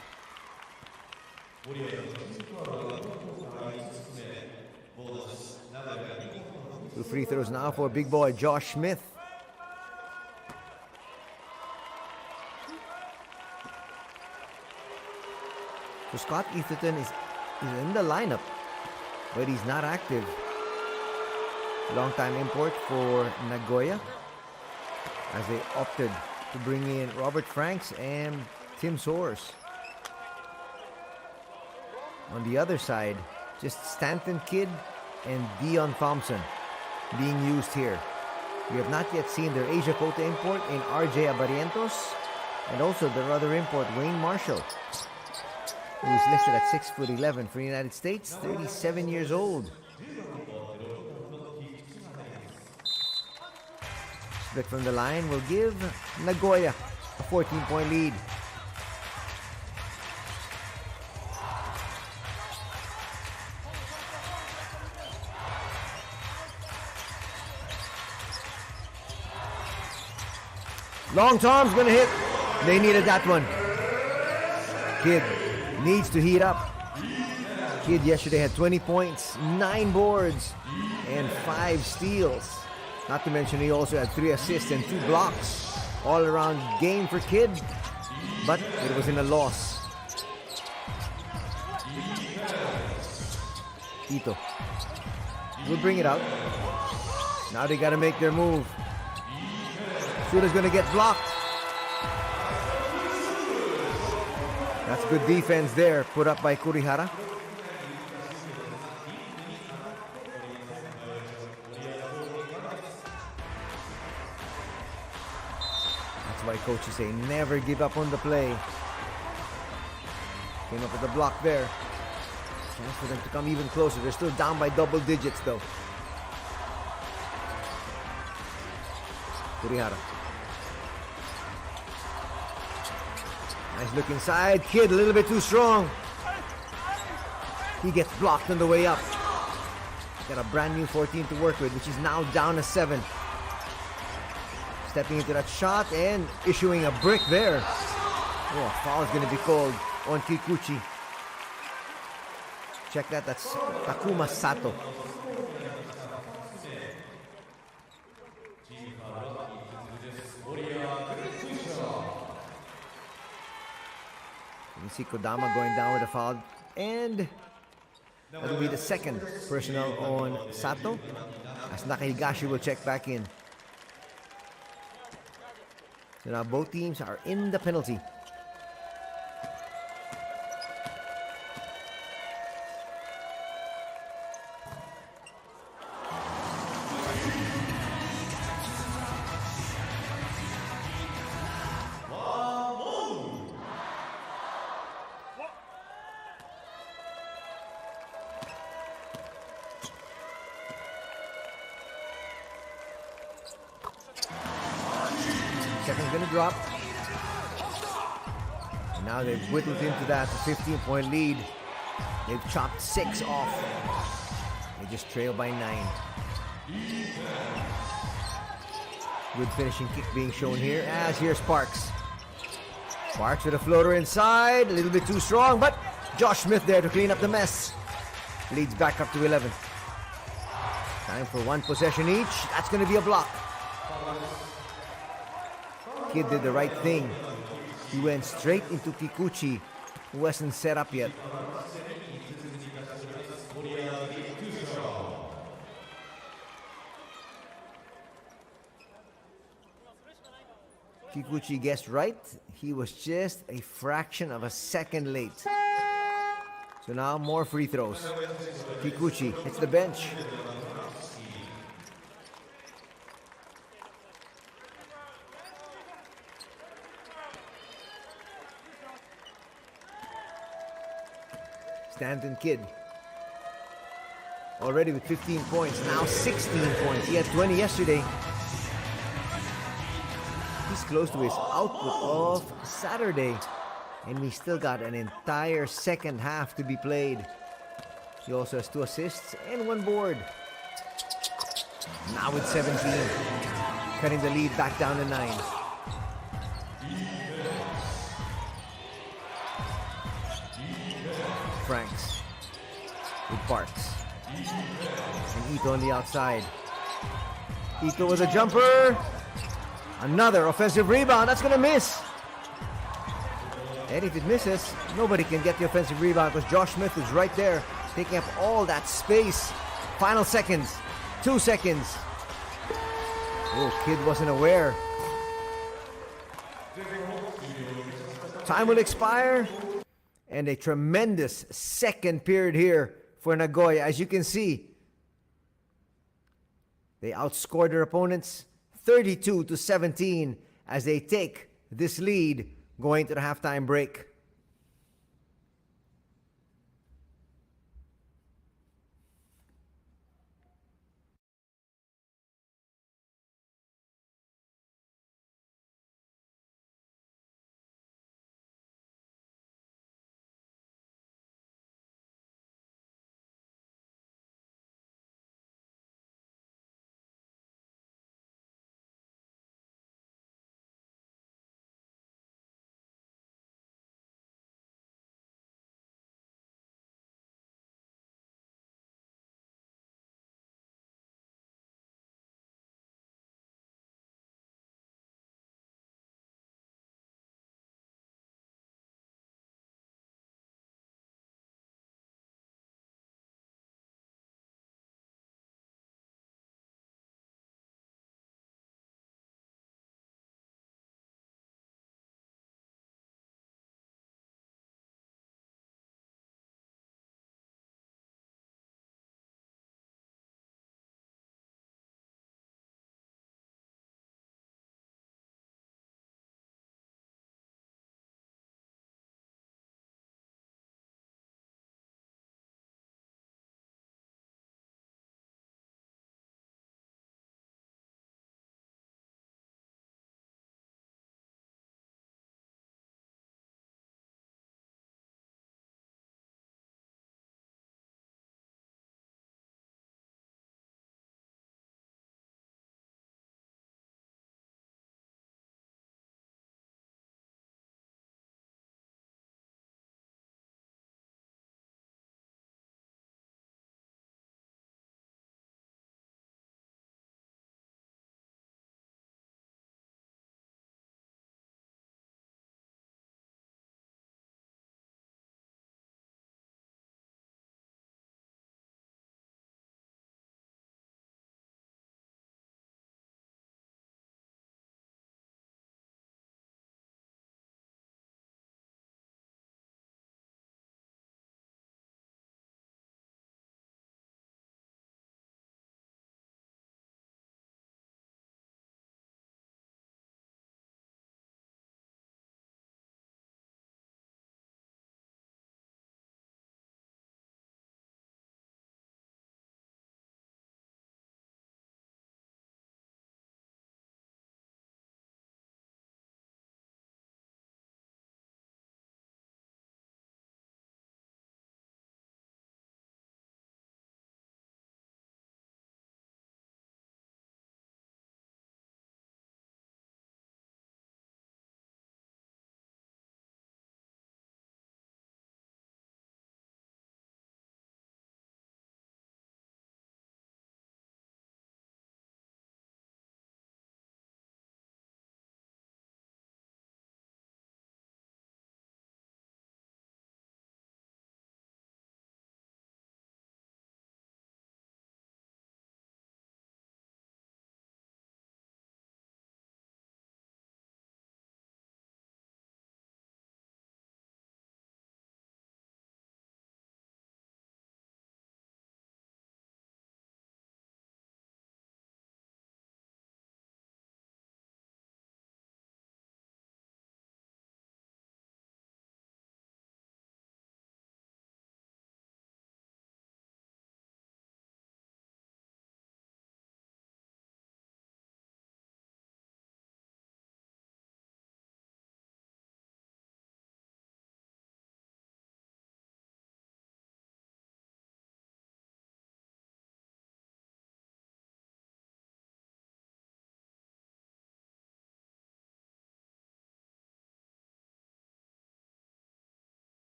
2 free throws now for big boy Josh Smith. So Scott Etherton is in the lineup, but he's not active. Long-time import for Nagoya, as they opted to bring in Robert Franks and Tim Soares. On the other side, just Stanton Kidd and Dion Thompson being used here. We have not yet seen their Asia quota import in RJ Abarientos and also their other import, Wayne Marshall, who is listed at 6'11" for the United States, 37 years old. Split from the line will give Nagoya a 14-point lead. Long Tom's gonna hit. They needed that one. Kidd needs to heat up. Kidd yesterday had 20 points, 9 boards, and 5 steals. Not to mention he also had 3 assists and 2 blocks. All around game for Kidd, but it was in a loss. Ito will bring it out. Now they gotta make their move. Shooter's gonna get blocked. That's good defense there, put up by Kurihara. That's why coaches say never give up on the play. Came up with a block there. Chance for them to come even closer. They're still down by double digits though. Kurihara. Nice look inside. Kidd a little bit too strong. He gets blocked on the way up. Got a brand new 14 to work with, which is now down to 7. Stepping into that shot and issuing a brick there. Oh, a foul is going to be called on Kikuchi. Check that. That's Takuma Sato. You see Kodama going down with a foul, and that will be the second personal on Sato, as Nakahigashi will check back in. So now both teams are in the penalty. Second's gonna drop. And now they've whittled into that 15-point lead. They've chopped 6 off. They just trail by 9. Good finishing kick being shown here, as here's Sparks. Sparks with a floater inside, a little bit too strong, but Josh Smith there to clean up the mess. Leads back up to 11. Time for 1 possession each. That's gonna be a block. Kidd did the right thing. He went straight into Kikuchi, who wasn't set up yet. Kikuchi guessed right. He was just a fraction of a second late. So now more free throws. Kikuchi hits the bench. Stanton Kidd already with 15 points, now 16 points. He had 20 yesterday. He's close to his output of Saturday, and we still got an entire second half to be played. He also has 2 assists and 1 board. Now with 17, cutting the lead back down to 9. Franks with Parks and Ito on the outside. Ito with a jumper. Another offensive rebound. That's gonna miss. And if it misses, nobody can get the offensive rebound because Josh Smith is right there taking up all that space. Final seconds. 2 seconds. Oh, Kidd wasn't aware. Time will expire. And a tremendous second period here for Nagoya. As you can see, they outscored their opponents 32-17 as they take this lead going to the halftime break.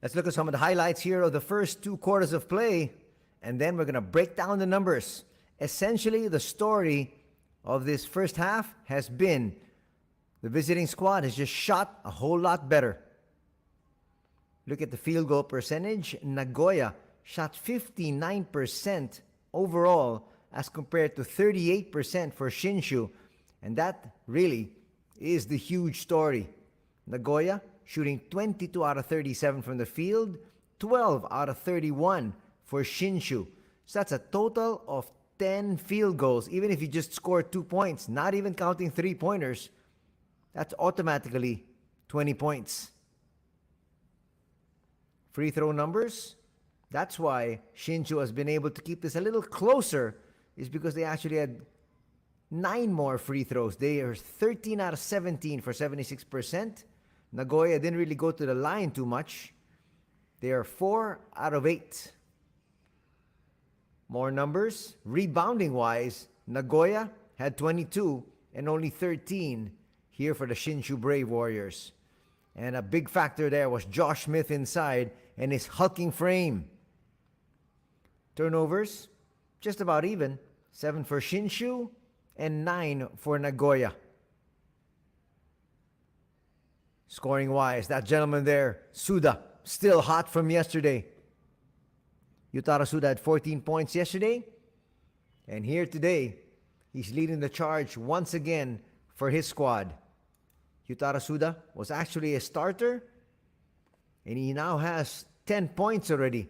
Let's look at some of the highlights here of the first 2 quarters of play, and then we're going to break down the numbers. Essentially, the story of this first half has been the visiting squad has just shot a whole lot better. Look at the field goal percentage. Nagoya shot 59% overall as compared to 38% for Shinshu. And that really is the huge story. Nagoya shooting 22 out of 37 from the field, 12 out of 31 for Shinshu. So that's a total of 10 field goals. Even if you just score 2 points, not even counting 3-pointers, that's automatically 20 points. Free throw numbers, that's why Shinshu has been able to keep this a little closer, is because they actually had 9 more free throws. They are 13 out of 17 for 76%. Nagoya didn't really go to the line too much. They are 4 out of 8. More numbers. Rebounding-wise, Nagoya had 22 and only 13 here for the Shinshu Brave Warriors. And a big factor there was Josh Smith inside and his hulking frame. Turnovers, just about even. 7 for Shinshu and 9 for Nagoya. Scoring-wise, that gentleman there, Suda, still hot from yesterday. Yutaro Suda had 14 points yesterday. And here today, he's leading the charge once again for his squad. Yutaro Suda was actually a starter, and he now has 10 points already.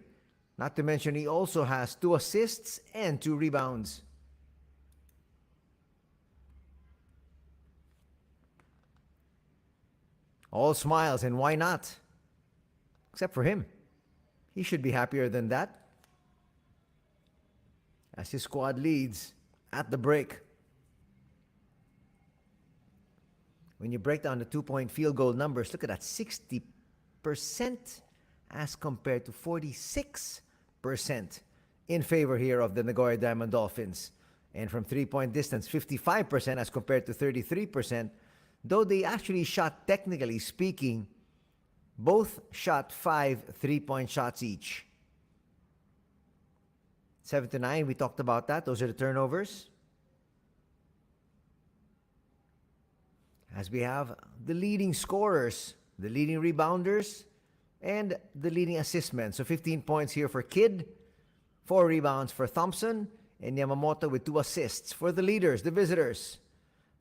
Not to mention he also has 2 assists and 2 rebounds. All smiles, and why not? Except for him. He should be happier than that, as his squad leads at the break. When you break down the 2-point field goal numbers, look at that, 60% as compared to 46% in favor here of the Nagoya Diamond Dolphins. And from 3-point distance, 55% as compared to 33%, though they actually shot, technically speaking, both shot 5 3-point shots each. 7 to 9, we talked about that. Those are the turnovers. As we have the leading scorers, the leading rebounders, and the leading assist men. So 15 points here for Kidd, 4 rebounds for Thompson, and Yamamoto with 2 assists. For the leaders, the visitors,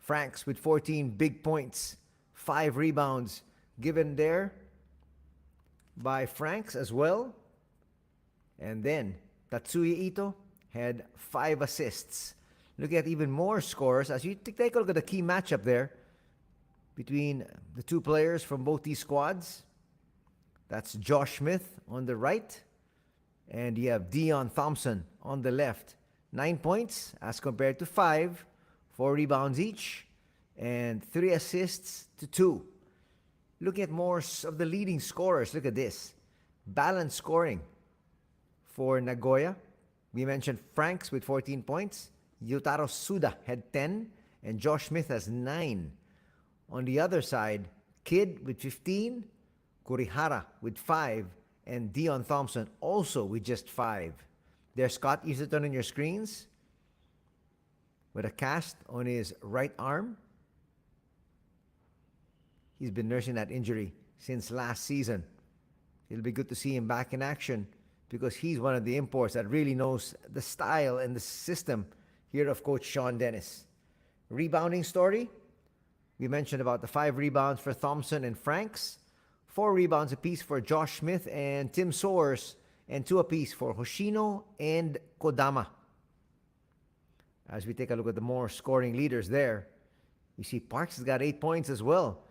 Franks with 14 big points, 5 rebounds given there by Franks as well. And then Tatsuya Ito had 5 assists. Look at even more scores as you take a look at the key matchup there between the 2 players from both these squads. That's Josh Smith on the right, and you have Dion Thompson on the left. 9 points as compared to 5, 4 rebounds each, and 3 assists to 2. Look at more of the leading scorers. Look at this. Balanced scoring for Nagoya. We mentioned Franks with 14 points. Yutaro Suda had 10, and Josh Smith has 9. On the other side, Kidd with 15, Kurihara with 5, and Dion Thompson also with just 5. There's Scott Easterton on your screens with a cast on his right arm. He's been nursing that injury since last season. It'll be good to see him back in action because he's one of the imports that really knows the style and the system here of Coach Sean Dennis. Rebounding story. We mentioned about the 5 rebounds for Thompson and Franks, 4 rebounds apiece for Josh Smith and Tim Soares, and 2 apiece for Hoshino and Kodama. As we take a look at the more scoring leaders there, you see Parks has got 8 points as well.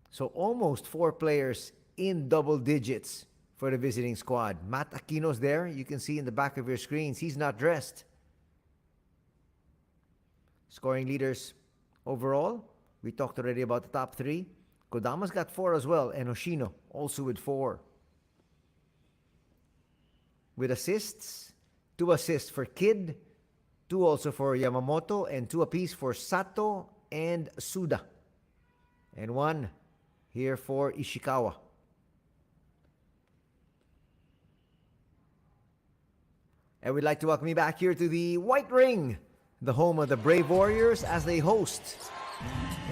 So almost 4 players in double digits for the visiting squad. Matt Aquino's there. You can see in the back of your screens, he's not dressed. Scoring leaders overall, we talked already about the top 3. Kodama's got 4 as well, and Hoshino also with 4. With assists, 2 assists for Kidd, 2 also for Yamamoto, and 2 apiece for Sato and Suda. And 1 here for Ishikawa. And we'd like to welcome you back here to the White Ring, the home of the Brave Warriors, as they host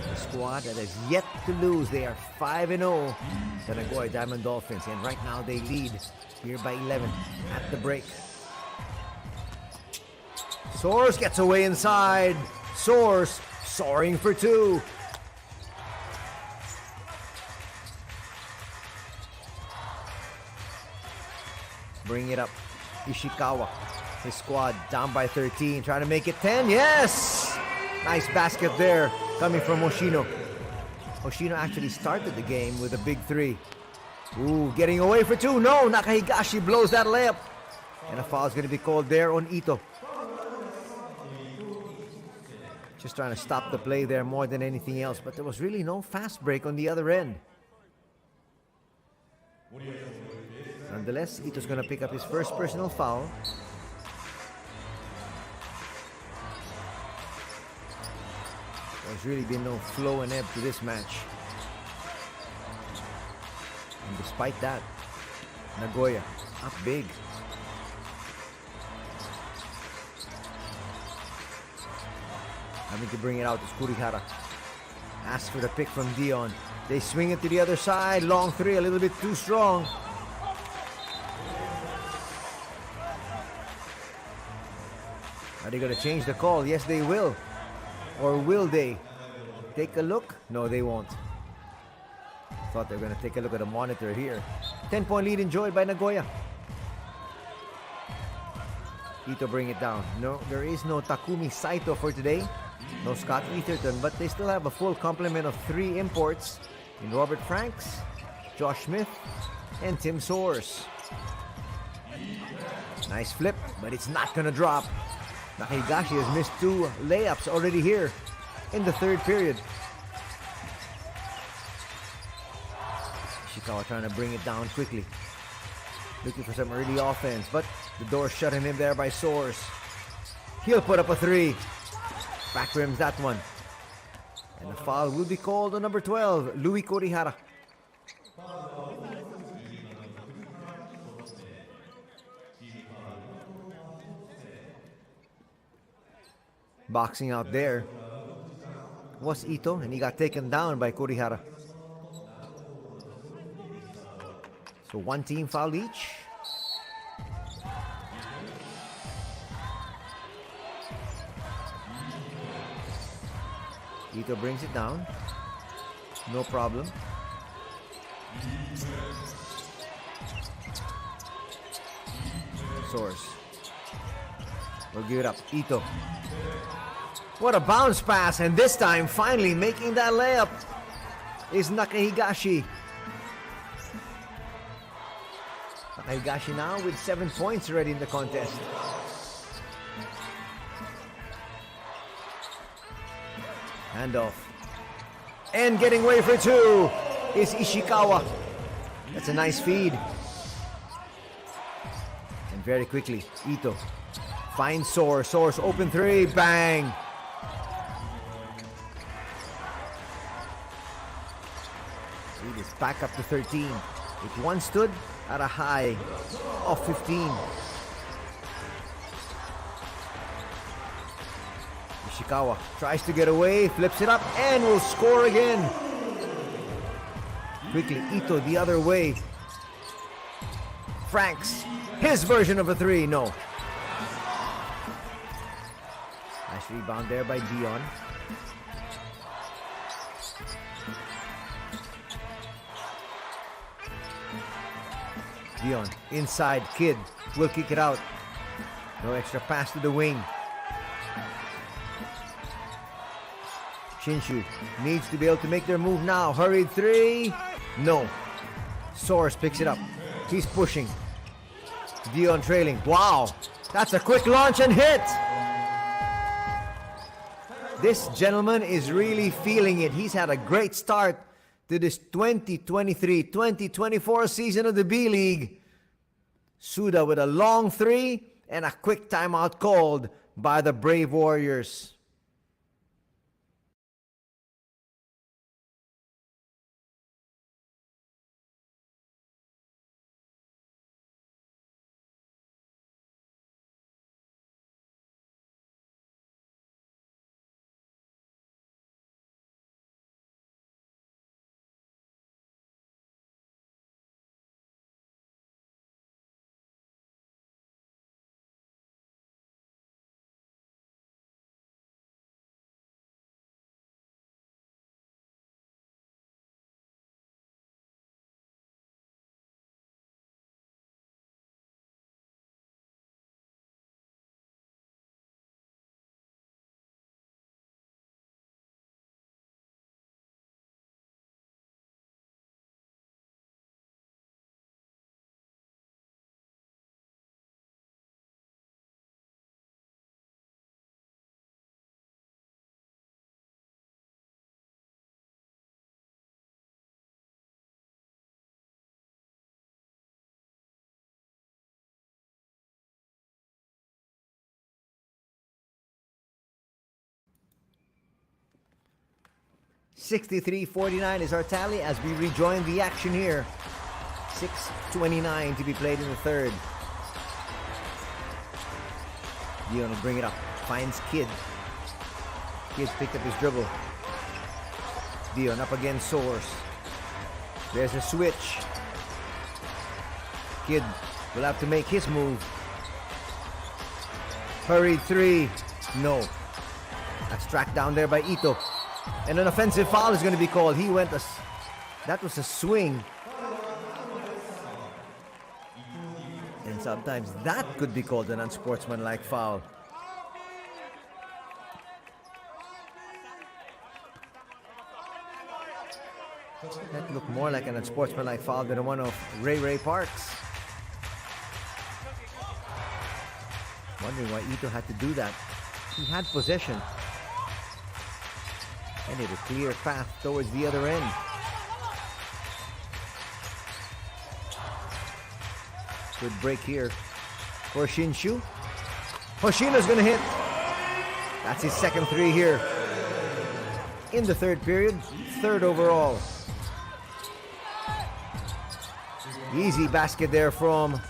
the squad that has yet to lose. They are 5-0, the Nagoya Diamond Dolphins, and right now they lead here by 11 at the break. Source gets away inside. Source soaring for two. Bring it up. Ishikawa, his squad down by 13, trying to make it 10. Yes! Nice basket there coming from Hoshino. Hoshino actually started the game with a big three. Ooh, getting away for two. No, Nakahigashi blows that layup. And a foul is going to be called there on Ito. Just trying to stop the play there more than anything else. But there was really no fast break on the other end. Nonetheless, Ito's going to pick up his first personal foul. There's really been no flow and ebb to this match. And despite that, Nagoya up big. Having to bring it out is Kurihara. Asks for the pick from Dion. They swing it to the other side. Long three, a little bit too strong. Are they going to change the call? Yes, they will. Or will they? Take a look? No, they won't. Thought they were going to take a look at the monitor here. 10-point lead enjoyed by Nagoya. Ito bring it down. No, there is no Takumi Saito for today. No Scott Etherton, but they still have a full complement of 3 imports in Robert Franks, Josh Smith, and Tim Soares. Nice flip, but it's not going to drop. Nakahigashi has missed 2 layups already here in the third period. Ishikawa trying to bring it down quickly. Looking for some early offense, but the door shut him in there by Soares. He'll put up a 3. Back rims that one. And the foul will be called on number 12, Louis Kurihara. Boxing out there was Ito, and he got taken down by Kurihara. So 1 team foul each. Ito brings it down. No problem. Soares. We'll give it up. Ito. What a bounce pass, and this time finally making that layup is Nakahigashi. Nakahigashi now with 7 points already in the contest. Handoff. And getting away for 2 is Ishikawa. That's a nice feed. And very quickly, Ito finds Soares. Soares open 3. Bang! Lead is back up to 13. It once stood at a high of 15. Ishikawa tries to get away, flips it up, and will score again. Quickly, Ito the other way. Franks, his version of a 3, no. Nice rebound there by Dion. Dion, inside, Kid will kick it out. No extra pass to the wing. Shinshu needs to be able to make their move now. Hurried 3. No. Soares picks it up. He's pushing. Dion trailing. Wow. That's a quick launch and hit. This gentleman is really feeling it. He's had a great start to this 2023-2024 season of the B-League. Suda with a long 3 and a quick timeout called by the Brave Warriors. 63-49 is our tally as we rejoin the action here. 6:29 to be played in the third. Dion will bring it up. Finds Kid. Kid's picked up his dribble. Dion up against Source. There's a switch. Kid will have to make his move. Hurried three. No. That's tracked down there by Ito. And an offensive foul is going to be called. That was a swing. And sometimes that could be called an unsportsmanlike foul. That looked more like an unsportsmanlike foul than one of Ray Parks. Wondering why Ito had to do that. He had possession. And he had a clear path towards the other end. Good break here for Shinshu. Hoshina's gonna hit. That's his second three here in the third period. Third overall. Easy basket there from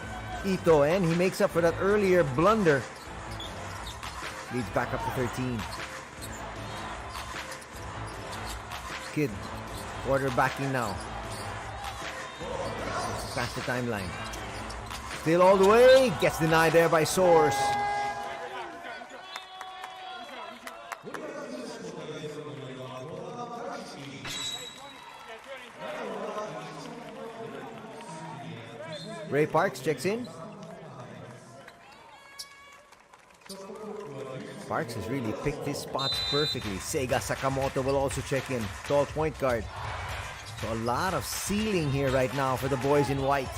Ito, and he makes up for that earlier blunder. Leads back up to 13. Kid quarterbacking now. Past the timeline. Still all the way. Gets denied there by Source. Ray Parks checks in. Parks has really picked his spots perfectly. Seiga Sakamoto will also check in. Tall point guard. So a lot of ceiling here right now for the boys in white.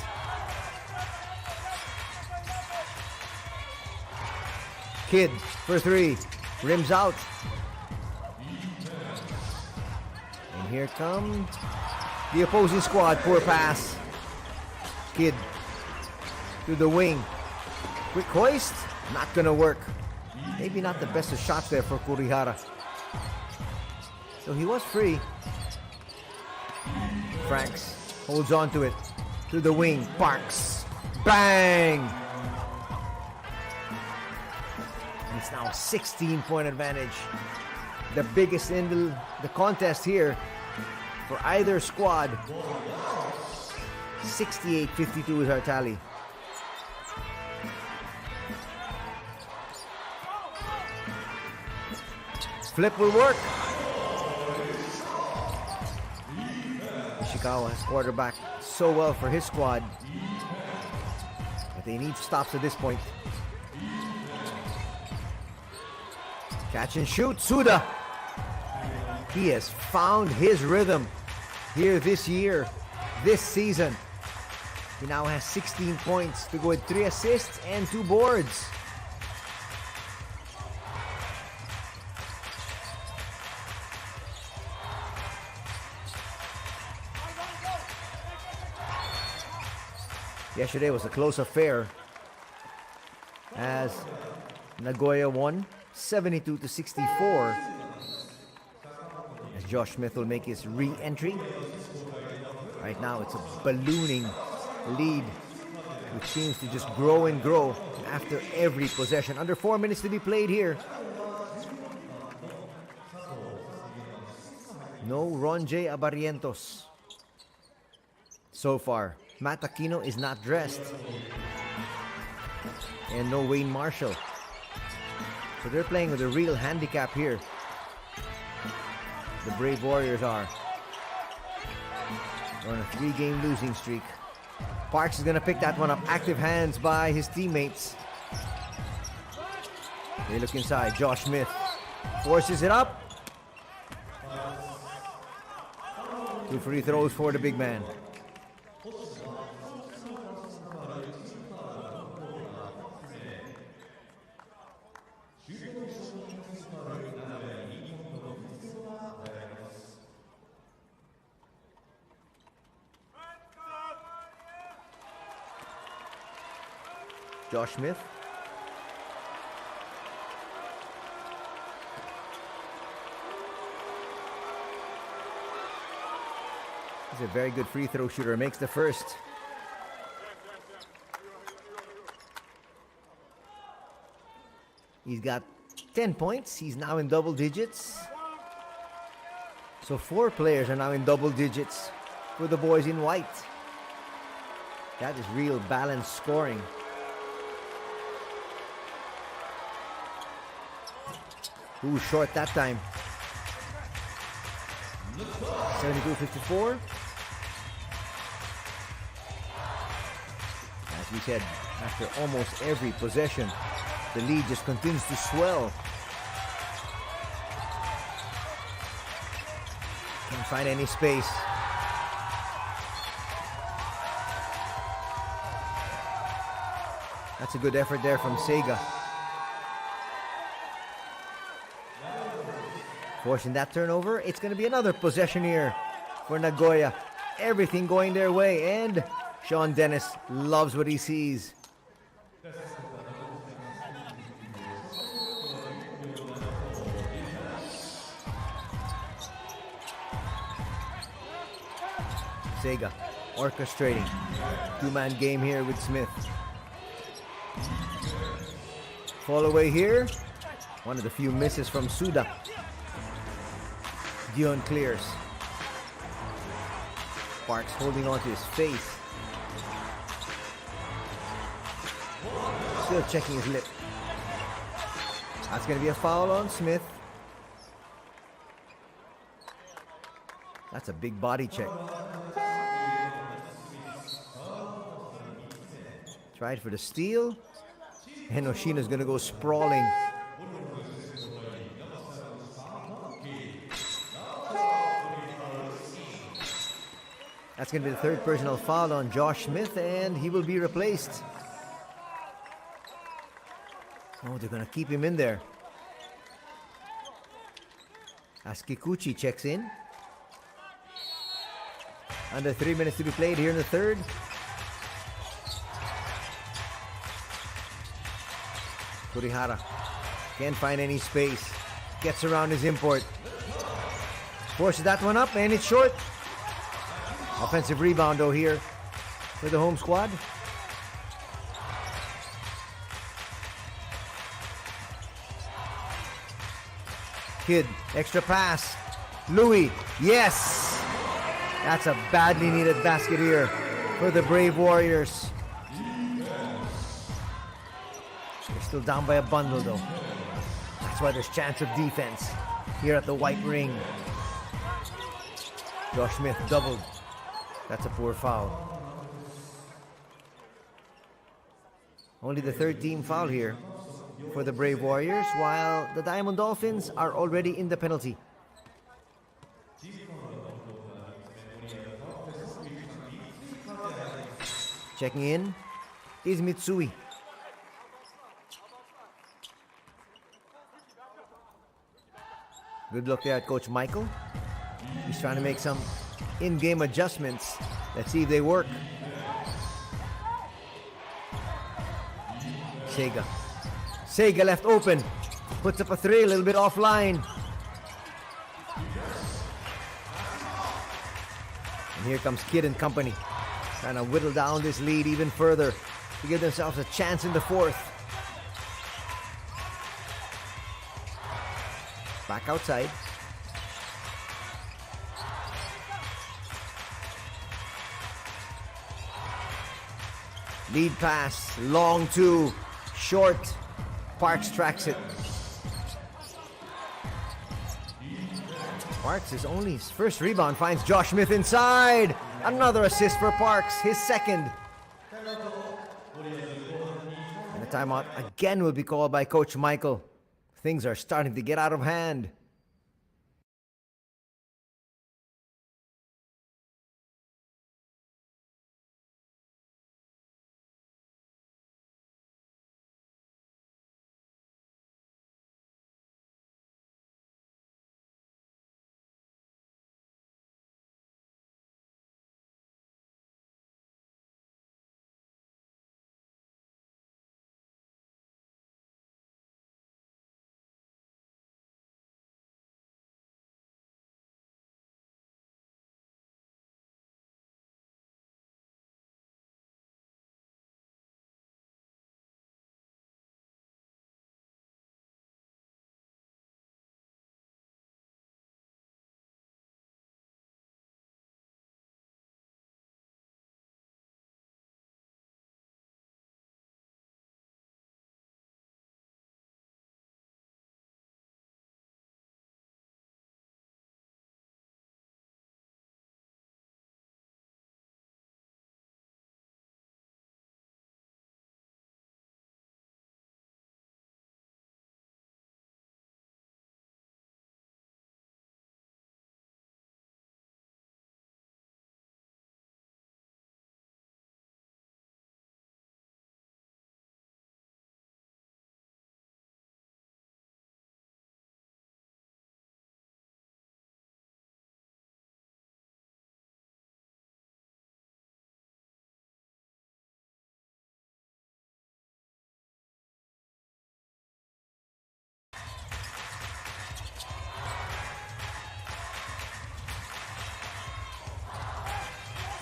Kid for three. Rims out. And here comes the opposing squad. Poor pass. Kid to the wing. Quick hoist. Not gonna work. Maybe not the best of shots there for Kurihara. So he was free. Franks holds on to it. To the wing. Parks. Bang! It's now a 16-point advantage. The biggest in the contest here for either squad. 68-52 is our tally. Flip will work. Ishikawa has quarterback so well for his squad. But they need stops at this point. Catch and shoot, Suda. He has found his rhythm here this year, this season. He now has 16 points to go with 3 assists and 2 boards. Yesterday was a close affair as Nagoya won 72-64. As Josh Smith will make his re-entry. Right now it's a ballooning lead which seems to just grow and grow after every possession. Under 4 minutes to be played here. No Ronjay Abarrientos so far. Matt Aquino is not dressed. And no Wayne Marshall. So they're playing with a real handicap here. The Brave Warriors are. They're on a 3-game losing streak. Parks is going to pick that one up. Active hands by his teammates. They look inside. Josh Smith forces it up. 2 free throws for the big man. Josh Smith. He's a very good free throw shooter. Makes the first. He's got 10 points. He's now in double digits. So 4 players are now in double digits for the boys in white. That is real balanced scoring. Who's short that time? 72-54. As we said, after almost every possession, the lead just continues to swell. Can't find any space. That's a good effort there from Sega. Forcing that turnover, it's going to be another possession here for Nagoya. Everything going their way, and Sean Dennis loves what he sees. Sega orchestrating. 2-man game here with Smith. Fall away here. One of the few misses from Suda. Dion clears. Parks holding on to his face. Still checking his lip. That's going to be a foul on Smith. That's a big body check. Tried for the steal. And Oshina's going to go sprawling. That's going to be the third personal foul on Josh Smith, and he will be replaced. Oh, they're going to keep him in there. As Kikuchi checks in. Under 3 minutes to be played here in the third. Kurihara can't find any space. Gets around his import. Forces that one up, and it's short. Offensive rebound, though, here for the home squad. Kid, extra pass. Louis, yes! That's a badly needed basket here for the Brave Warriors. They're still down by a bundle, though. That's why there's chance of defense here at the white ring. Josh Smith doubled. That's a poor foul. Only the third team foul here for the Brave Warriors, while the Diamond Dolphins are already in the penalty. Checking in is Mitsui. Good look there at Coach Michael. He's trying to make some in-game adjustments. Let's see if they work. Sega left open. Puts up a three, a little bit offline. And here comes Kid and company. Trying to whittle down this lead even further to give themselves a chance in the fourth. Back outside. Lead pass, long two, short. Parks tracks it. Parks is only his first rebound, finds Josh Smith inside. Another assist for Parks, his second. And the timeout again will be called by Coach Michael. Things are starting to get out of hand.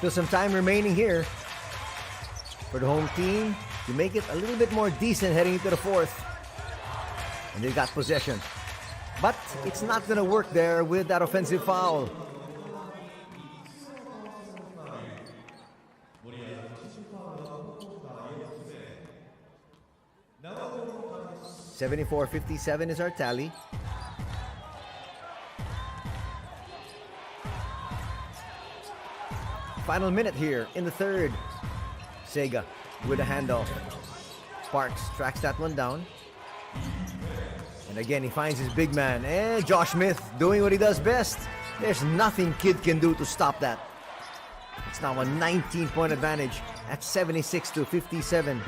Still some time remaining here for the home team to make it a little bit more decent heading into the fourth. And they got possession. But it's not going to work there with that offensive foul. $74-57 is our tally. Final minute here in the third. Sega with a handoff. Sparks tracks that one down. And again, he finds his big man. And Josh Smith doing what he does best. There's nothing Kid can do to stop that. It's now a 19-point advantage at 76-57.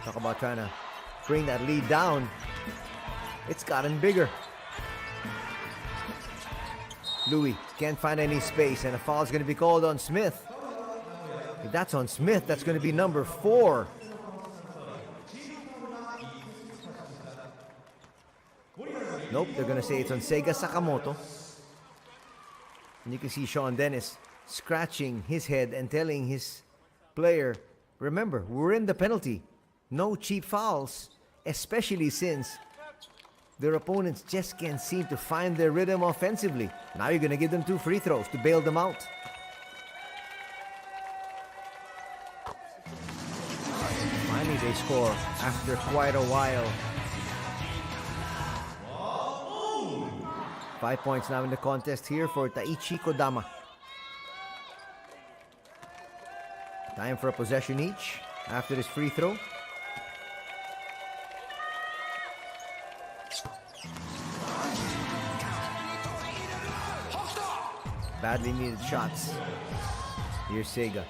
Talk about trying to bring that lead down. It's gotten bigger. Louis can't find any space, and a foul is going to be called on Smith. If that's on Smith, that's going to be number 4. Nope, they're going to say it's on Sega Sakamoto. And you can see Sean Dennis scratching his head and telling his player, remember, we're in the penalty. No cheap fouls, especially since their opponents just can't seem to find their rhythm offensively. Now you're going to give them 2 free throws to bail them out. Finally, they score after quite a while. 5 points now in the contest here for Taichi Kodama. Time for a possession each after this free throw. Badly needed shots. Here's Sega.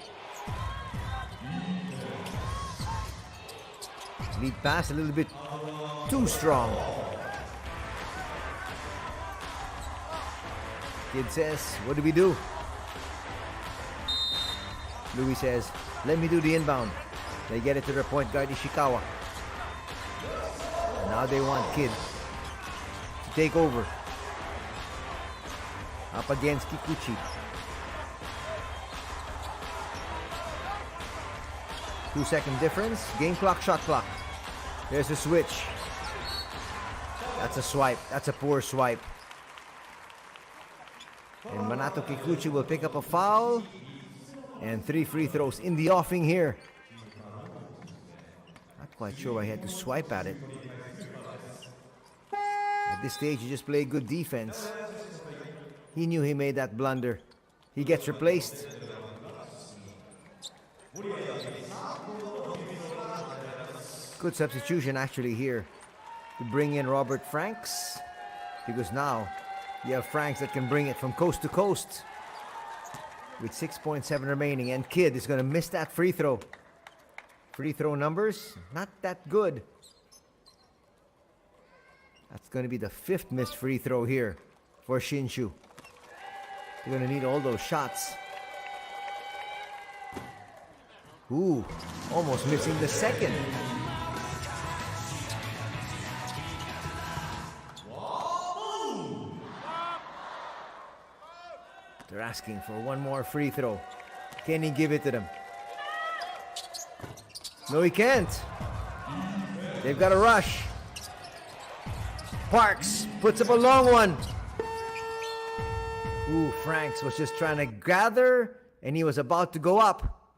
Lead pass a little bit too strong. Kid says, what do we do? Louis says, let me do the inbound. They get it to their point guard Ishikawa. Now they want Kid to take over. Up against Kikuchi. 2-second difference. Game clock, shot clock. There's a switch. That's a swipe. That's a poor swipe. And Manato Kikuchi will pick up a foul. And 3 free throws in the offing here. Not quite sure why he had to swipe at it. At this stage, you just play good defense. He knew he made that blunder. He gets replaced. Good substitution actually here to bring in Robert Franks, because now you have Franks that can bring it from coast to coast with 6.7 remaining, and Kid is going to miss that free throw. Free throw numbers, not that good. That's going to be the 5th missed free throw here for Shinshu. They're going to need all those shots. Ooh, almost missing the 2nd. They're asking for one more free throw. Can he give it to them? No, he can't. They've got to rush. Parks puts up a long one. Ooh, Franks was just trying to gather, and he was about to go up.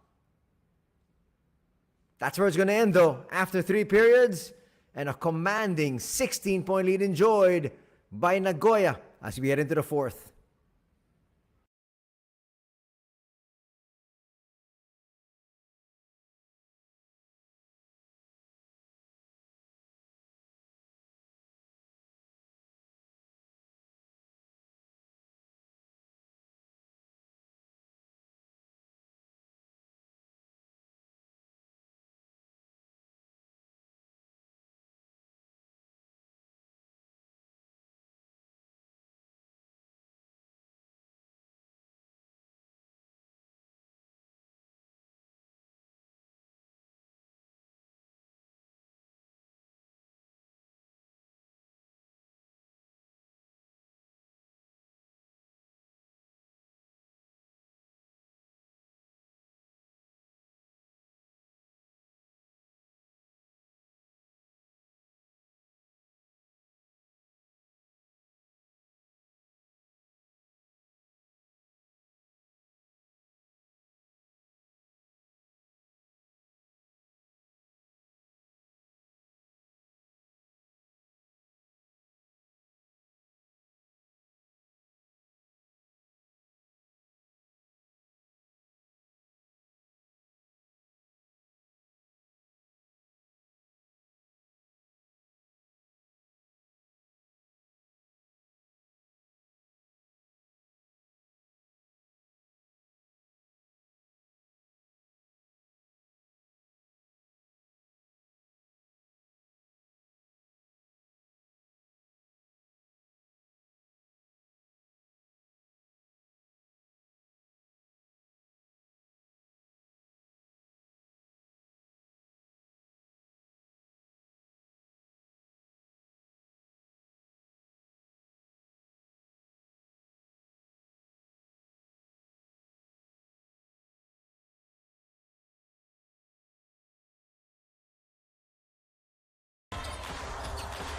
That's where it's going to end, though, after 3 periods, and a commanding 16-point lead enjoyed by Nagoya as we head into the 4th.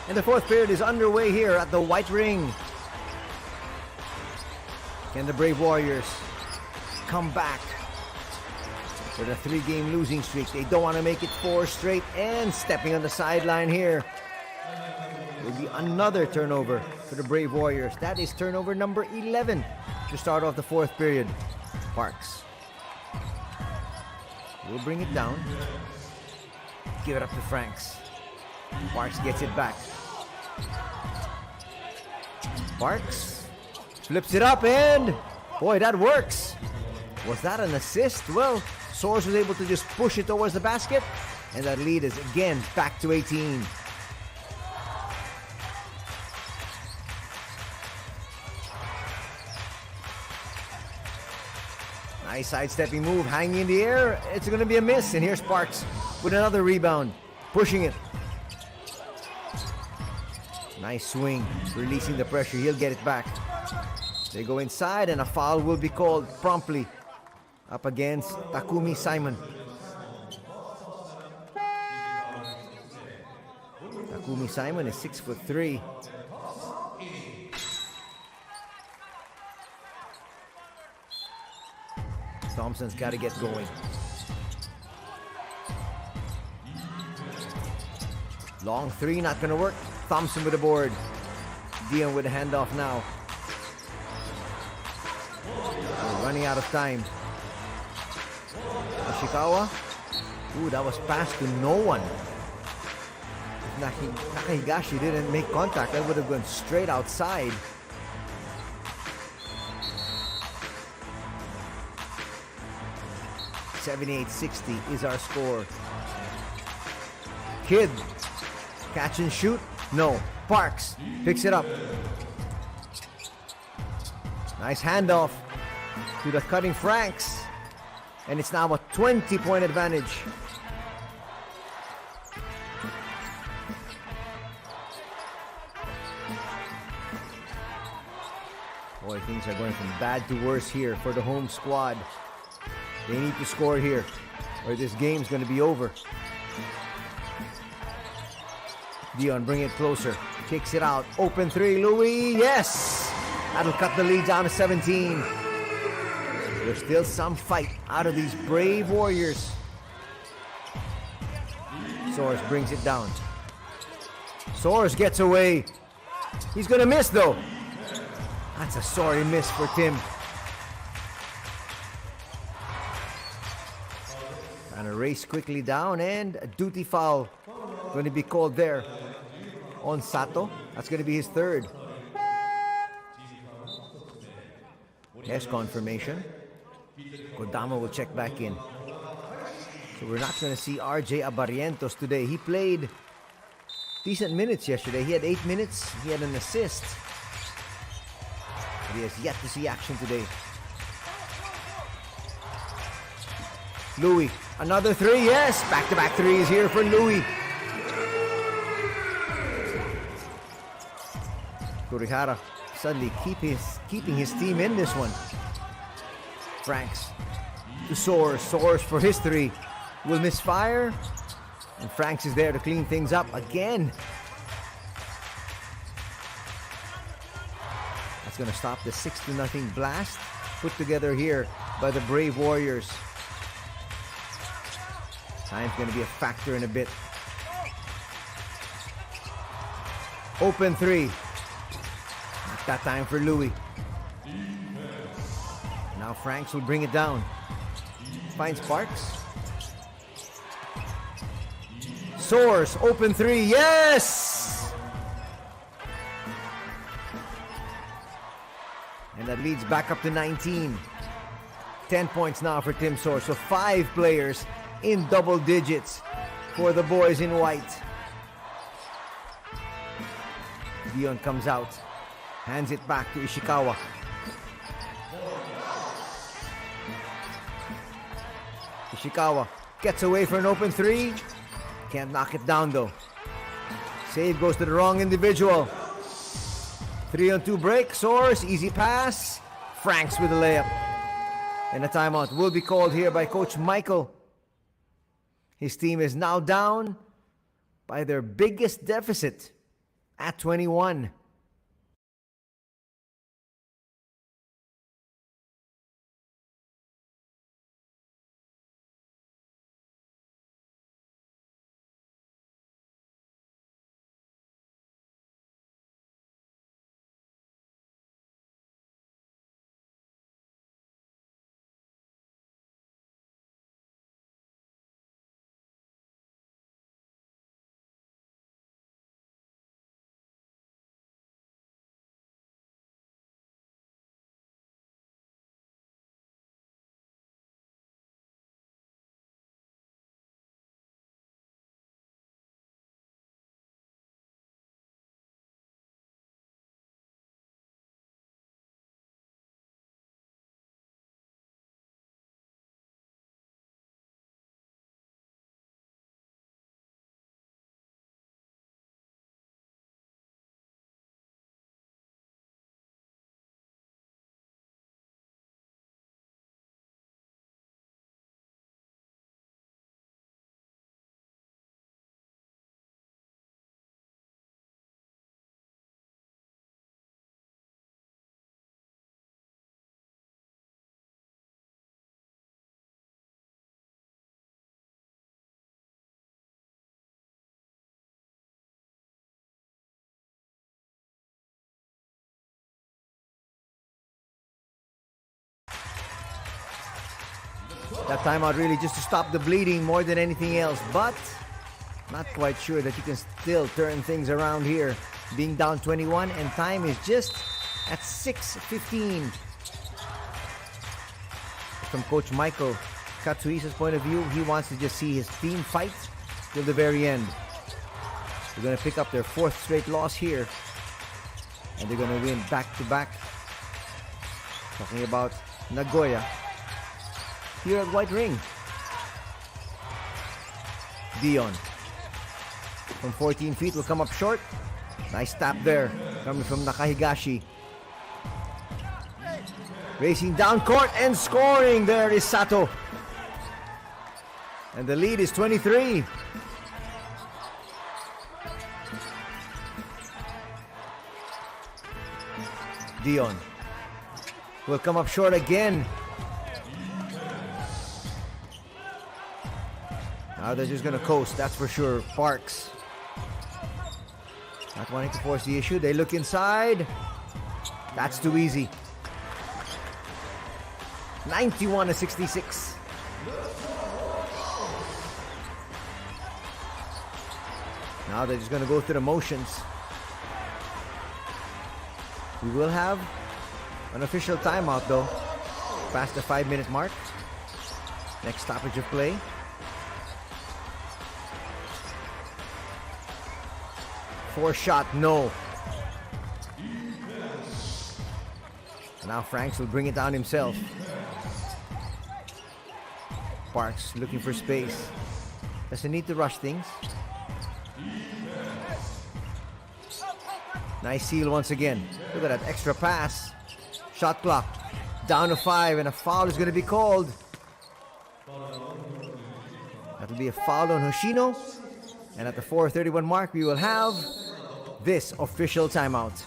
And the fourth period is underway here at the White Ring. Can the Brave Warriors come back with a 3-game losing streak? They don't want to make it 4 straight. And stepping on the sideline here will be another turnover for the Brave Warriors. That is turnover number 11 to start off the fourth period. Parks will bring it down. Give it up to Franks. Parks gets it back. Parks flips it up and boy, that works. Was that an assist? Well, Soares was able to just push it towards the basket, and that lead is again back to 18. Nice sidestepping move, hanging in the air. It's going to be a miss, and here's Parks with another rebound, pushing it. Nice swing, releasing the pressure. He'll get it back. They go inside, and a foul will be called promptly up against Takumi Simon. Takumi Simon is 6'3". Thompson's got to get going. Long three, not going to work. Thompson with the board. Dion with a handoff now. We're running out of time. Ishikawa. Ooh, that was passed to no one. If Nakahigashi didn't make contact, that would have gone straight outside. $78-60 is our score. Kidd, catch and shoot? No. Parks picks it up. Nice handoff to the cutting Franks. And it's now a 20-point advantage. Boy, things are going from bad to worse here for the home squad. They need to score here, or this game's going to be over. Dion, bring it closer. Kicks it out. Open three, Louis. Yes! That'll cut the lead down to 17. There's still some fight out of these Brave Warriors. Soares brings it down. Soares gets away. He's going to miss, though. That's a sorry miss for Tim. Trying to race quickly down, and a duty foul going to be called there on Sato. That's going to be his third. Yes, confirmation. Kodama will check back in. So we're not going to see RJ Abarientos today. He played decent minutes yesterday. He had 8 minutes. He had an assist. But he has yet to see action today. Louis, another three, yes! Back-to-back threes here for Louis. Kurihara suddenly keeping his team in this one. Franks to Soares. Soares for his three. Will misfire. And Franks is there to clean things up again. That's going to stop the 6-0 blast put together here by the Brave Warriors. Time's going to be a factor in a bit. Open three. Not that time for Louis. Now Franks will bring it down. Finds Parks. Soares, open three. Yes! And that leads back up to 19. 10 points now for Tim Soares. So 5 players in double digits for the boys in white. Dion comes out, hands it back to Ishikawa. Ishikawa gets away for an open three. Can't knock it down though. Save goes to the wrong individual. 3-on-2 break. Soares, easy pass. Franks with a layup. And a timeout will be called here by Coach Michael. His team is now down by their biggest deficit at 21. That timeout really just to stop the bleeding more than anything else, but not quite sure that you can still turn things around here. Being down 21 and time is just at 6:15. From Coach Michael Katsuhisa's point of view, he wants to just see his team fight till the very end. They're going to pick up their 4th straight loss here, and they're going to win back-to-back. Talking about Nagoya here at White Ring. Dion from 14 feet will come up short. Nice tap there coming from Nakahigashi. Racing down court and scoring. There is Sato. And the lead is 23. Dion will come up short again. Now they're just going to coast, that's for sure. Parks not wanting to force the issue. They look inside. That's too easy. 91-66. Now they're just going to go through the motions. We will have an official timeout though, past the 5-minute mark. Next stoppage of play. Four shot, no. Now Franks will bring it down himself. Parks looking for space. Doesn't need to rush things. Nice seal once again. Look at that extra pass. Shot clock down to 5, and a foul is going to be called. That'll be a foul on Hoshino. And at the 4:31 mark, we will have this official timeout.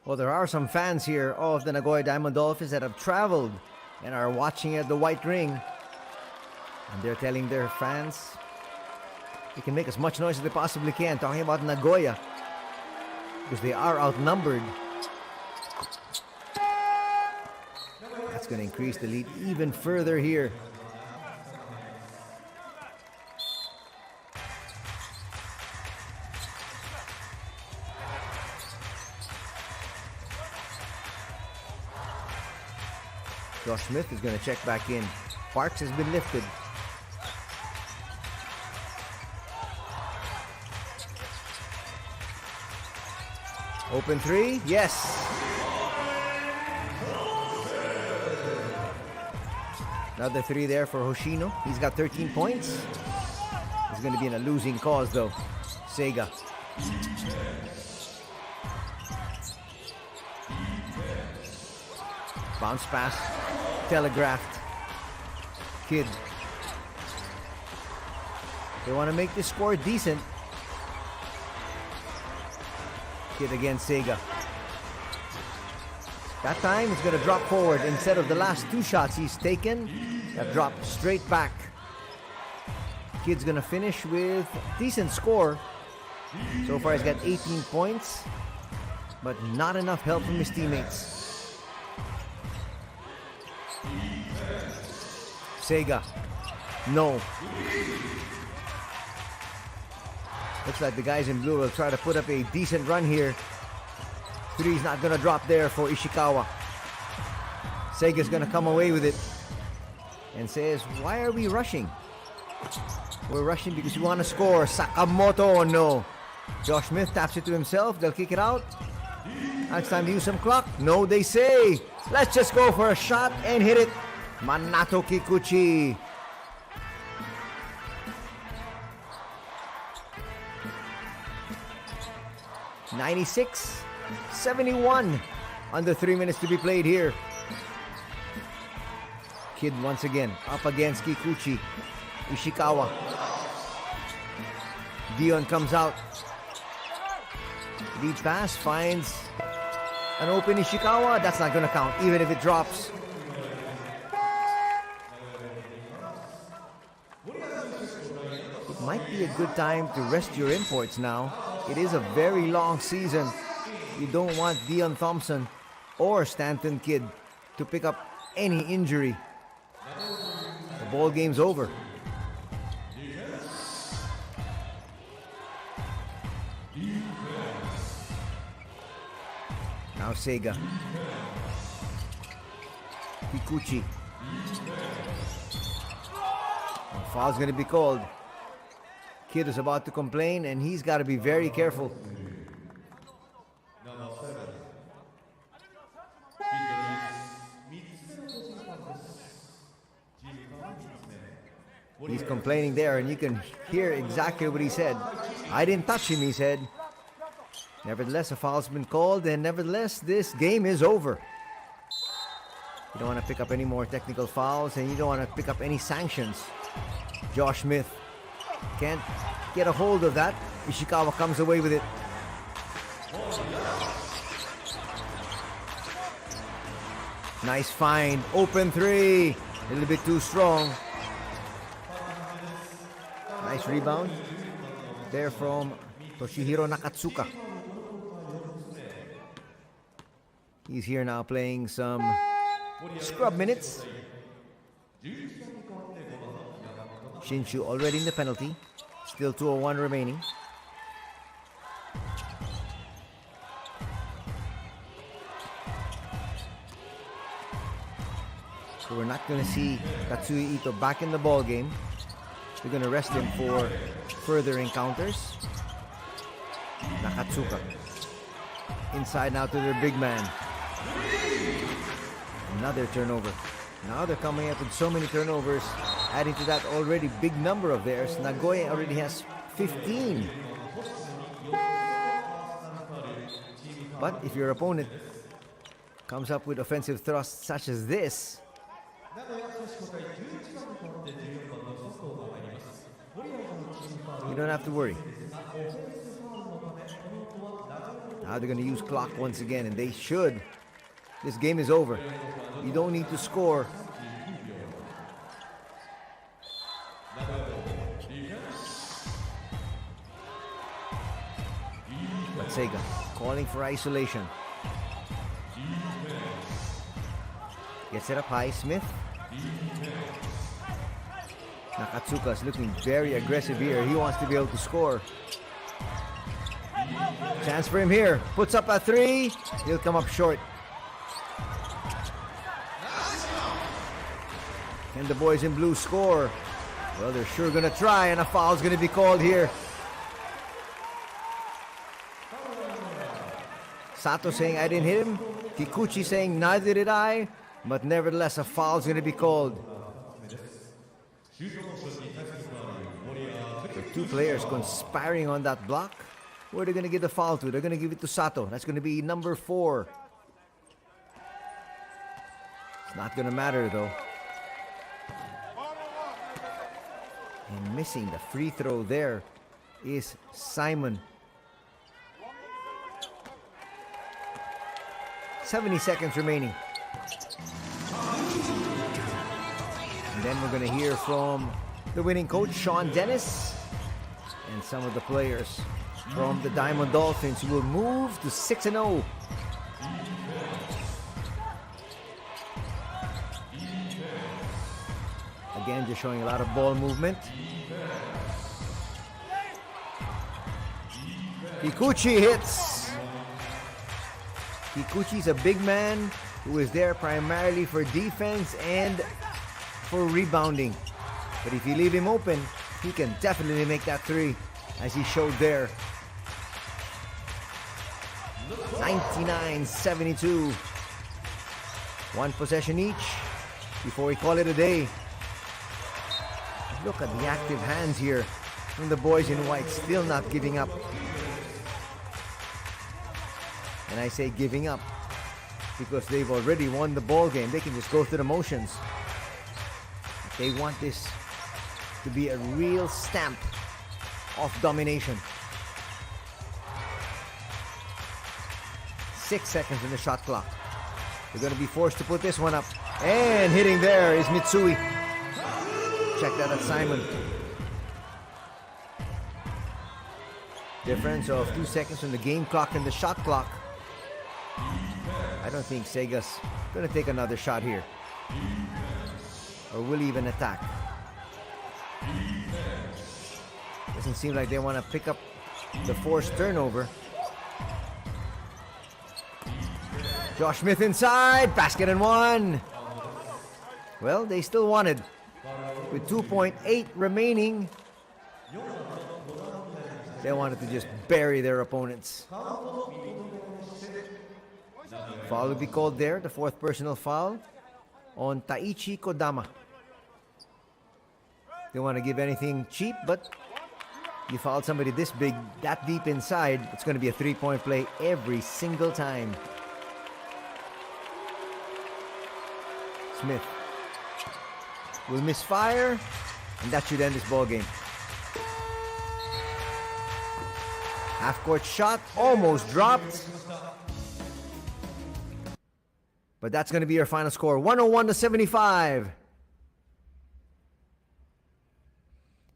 Well, there are some fans here of the Nagoya Diamond Dolphins that have traveled and are watching at the White Ring. And they're telling their fans they can make as much noise as they possibly can, talking about Nagoya, because they are outnumbered. That's going to increase the lead even further here. Josh Smith is going to check back in. Parks has been lifted. Open three, yes. Another three there for Hoshino. He's got 13 points. He's going to be in a losing cause though. Sega. Bounce pass. Telegraphed. Kid. They want to make this score decent. Kid against Sega. That time he's going to drop forward instead of the last two shots he's taken. That dropped straight back. Kid's going to finish with a decent score. So far he's got 18 points, but not enough help from his teammates. Sega. No. Looks like the guys in blue will try to put up a decent run here. Three's not going to drop there for Ishikawa. Sega's going to come away with it and says, why are we rushing? We're rushing because we want to score. Sakamoto, no. Josh Smith taps it to himself. They'll kick it out. Now it's time to use some clock. No, they say. Let's just go for a shot and hit it. Manato Kikuchi. (96-71). Under 3 minutes to be played here. Kid once again up against Kikuchi. Ishikawa. Dion comes out. Lead pass finds an open Ishikawa. That's not going to count even if it drops. It might be a good time to rest your imports now. It is a very long season. You don't want Dion Thompson or Stanton Kidd to pick up any injury. The ball game's over. Now Sega. Kikuchi. Foul's going to be called. Kid is about to complain and he's got to be very careful. He's complaining there and you can hear exactly what he said. I didn't touch him, he said. Nevertheless, a foul's been called and nevertheless, this game is over. You don't want to pick up any more technical fouls and you don't want to pick up any sanctions. Josh Smith can't get a hold of that. Ishikawa comes away with it. Nice find. Open three. A little bit too strong. Nice rebound there from Toshihiro Nakatsuka. He's here now playing some scrub minutes. Shinshu already in the penalty. Still 2:01 remaining. So we're not going to see Katsui Ito back in the ball game. We're going to rest him for further encounters. Nakatsuka. Inside now to their big man. Another turnover. Now they're coming up with so many turnovers. Adding to that already big number of theirs. Nagoya already has 15. But if your opponent comes up with offensive thrusts such as this, 名古屋選手交代11番に代わって14番の佐藤が入ります。ウォリアーズのチームファウル You don't have to worry. オフェンスファウルのためこの後はラグ Now they're going to use clock once again, and they should. This game is over. You don't need to score. But Sega calling for isolation. Gets it up high, Smith. Nakatsuka's looking very aggressive here. He wants to be able to score. Chance for him here. Puts up a three. He'll come up short. Can the boys in blue score? Well, they're sure going to try, and a foul's going to be called here. Sato saying, I didn't hit him. Kikuchi saying, neither did I. But nevertheless, a foul's going to be called. The two players conspiring on that block. Where are they going to give the foul to? They're going to give it to Sato. That's going to be number 4. It's not going to matter, though. And missing the free throw there is Simon. 70 seconds remaining. And then we're going to hear from the winning coach, Sean Dennis, and some of the players from the Diamond Dolphins who will move to 6-0. Again, just showing a lot of ball movement. Kikuchi hits. Kikuchi's a big man who is there primarily for defense and for rebounding. But if you leave him open, he can definitely make that three, as he showed there. 99-72. One possession each before we call it a day. Look at the active hands here from the boys in white, still not giving up. And I say giving up because they've already won the ball game. They can just go through the motions. They want this to be a real stamp of domination. 6 seconds in the shot clock. They're going to be forced to put this one up. And hitting there is Mitsui. Check that at Simon. Difference of 2 seconds from the game clock and the shot clock. I don't think Sega's going to take another shot here. Or will even attack. Doesn't seem like they want to pick up the forced turnover. Josh Smith inside. Basket and one. Well, they still wanted. With 2.8 remaining, they wanted to just bury their opponents. Foul will be called there, the 4th personal foul on Taichi Kodama. They want to give anything cheap, but you fouled somebody this big, that deep inside, it's going to be a 3-point play every single time. Smith will misfire, and that should end this ball game. Half-court shot almost dropped. But that's going to be your final score, 101-75.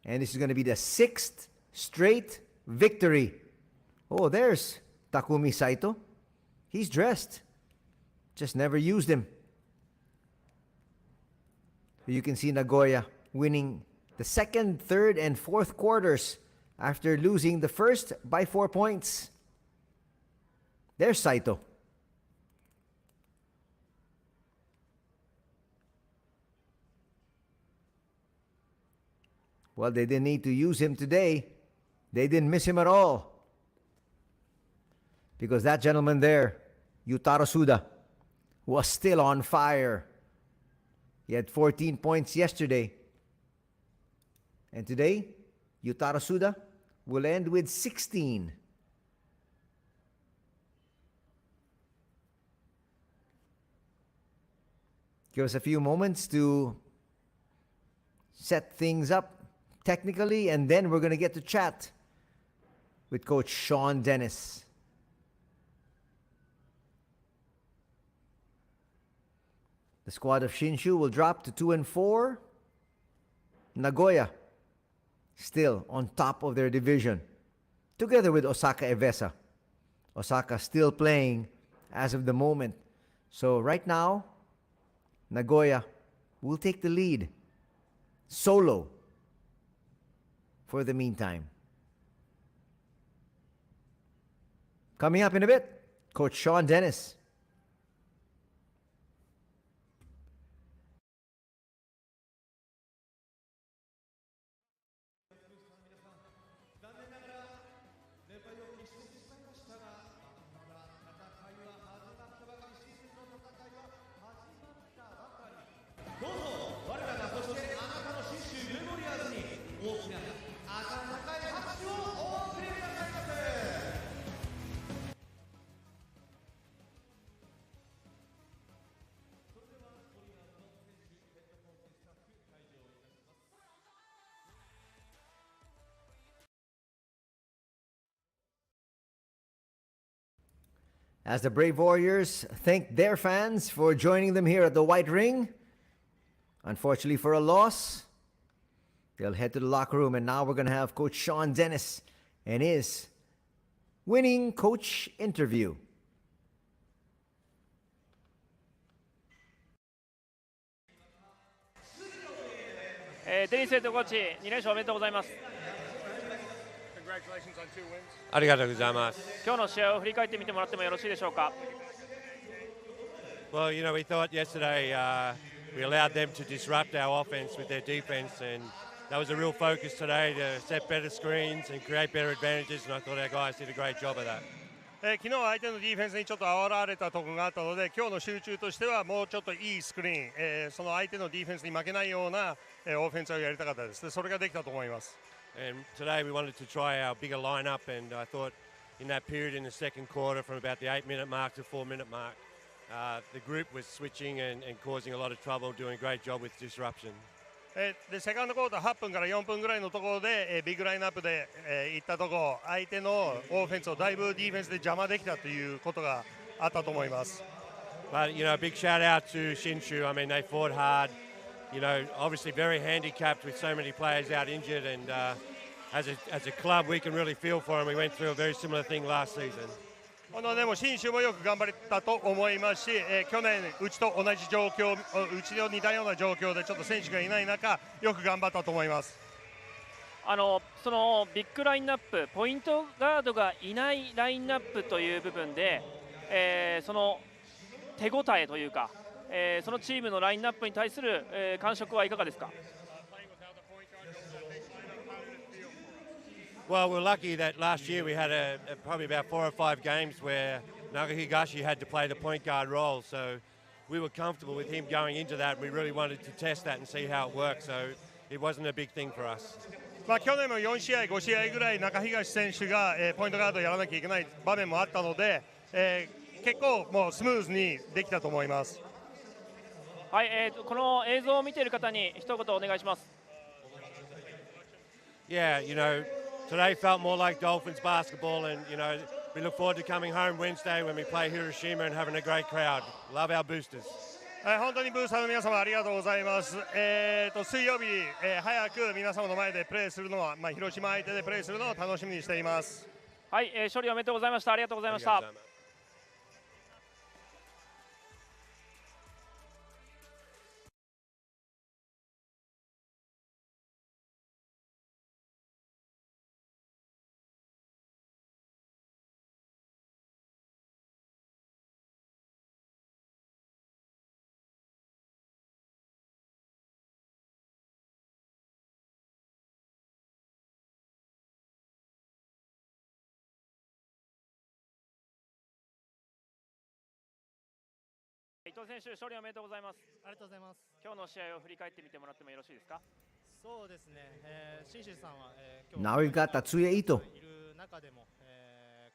And this is going to be the 6th straight victory. Oh, there's Takumi Saito. He's dressed. Just never used him. You can see Nagoya winning the 2nd, 3rd, and 4th quarters after losing the first by 4 points. There's Saito. Well, they didn't need to use him today. They didn't miss him at all. Because that gentleman there, Yutaro Suda, was still on fire. He had 14 points yesterday. And today, Yutaro Suda will end with 16. give us a few moments to set things up technically, and then we're going to get to chat with Coach Sean Dennis. The squad of Shinshu will drop to 2-4. Nagoya still on top of their division, together with Osaka Evesa. Osaka still playing as of the moment. So right now, Nagoya will take the lead solo for the meantime. Coming up in a bit, Coach Sean Dennis. As the Brave Warriors thank their fans for joining them here at the White Ring, unfortunately for a loss, they'll head to the locker room, and now we're going to have Coach Sean Dennis and his winning coach interview. Dennis head coach, 2連勝おめでとうございます。Congratulations on 2 wins. ありがとうございます。今日の試合を振り返ってみてもらってもよろしいでしょうか。Well, we thought yesterday we allowed them to disrupt our offense with their defense, and that was a real focus today to set better screens and create better advantages, and I thought our guys did a great job of that. 昨日は相手のディフェンスにちょっと煽られたところがあったので、今日の集中としてはもうちょっといいスクリーン、その相手のディフェンスに負けないような、オフェンスをやりたかったです。それができたと思います。And today we wanted to try our bigger lineup, and I thought in that period in the second quarter, from about the 8-minute mark to 4-minute mark, the group was switching and causing a lot of trouble, doing a great job with disruption. でセカンドクォーター8分から4分ぐらいのところで、ビッグラインナップで、行ったところ、相手のオフェンスをだいぶディフェンスで邪魔できたということがあったと思います。But a big shout out to Shinshu. I mean, they fought hard. Obviously very handicapped with so many players out injured, and as a club, we can really feel for them. We went through a very similar thing last season. でも信州もよく頑張ったと思いますし、去年うちと同じ状況、うちと似たような状況でちょっと選手がいない中、よく頑張ったと思います。そのビッグラインナップ、ポイントガードがいないラインナップという部分で、その手応えというか、そのチームのラインナップに対する、感触はいかがですか。Well, we're lucky that last year we had probably about 4 or 5 games where Nagahigashi had to play the point guard role, so we were comfortable with him going into that. We really wanted to test that and see how it worked, so it wasn't a big thing for us. 去年も4試合、5試合ぐらい中東選手が、ポイントガードをやらなきゃいけない場面もあったので、結構もうスムーズにできたと思います。はい、この映像を見ている方に一言お願いします。Yeah, today felt more like Dolphins basketball, and we look forward to coming home Wednesday when we play Hiroshima and having a great crowd. Love our boosters. 本当にブースターの皆様ありがとうございます。水曜日、早く皆様の前でプレーするのは、広島相手でプレーするのを楽しみにしています。はい、勝利おめでとうございました。ありがとうございました。伊藤選手、勝利おめでとうございます。ありがとうございます。今日の試合を振り返ってみてもらってもよろしいですか。そうですね。信州さんは、Now we've got Tatsuya Ito. いる中でも、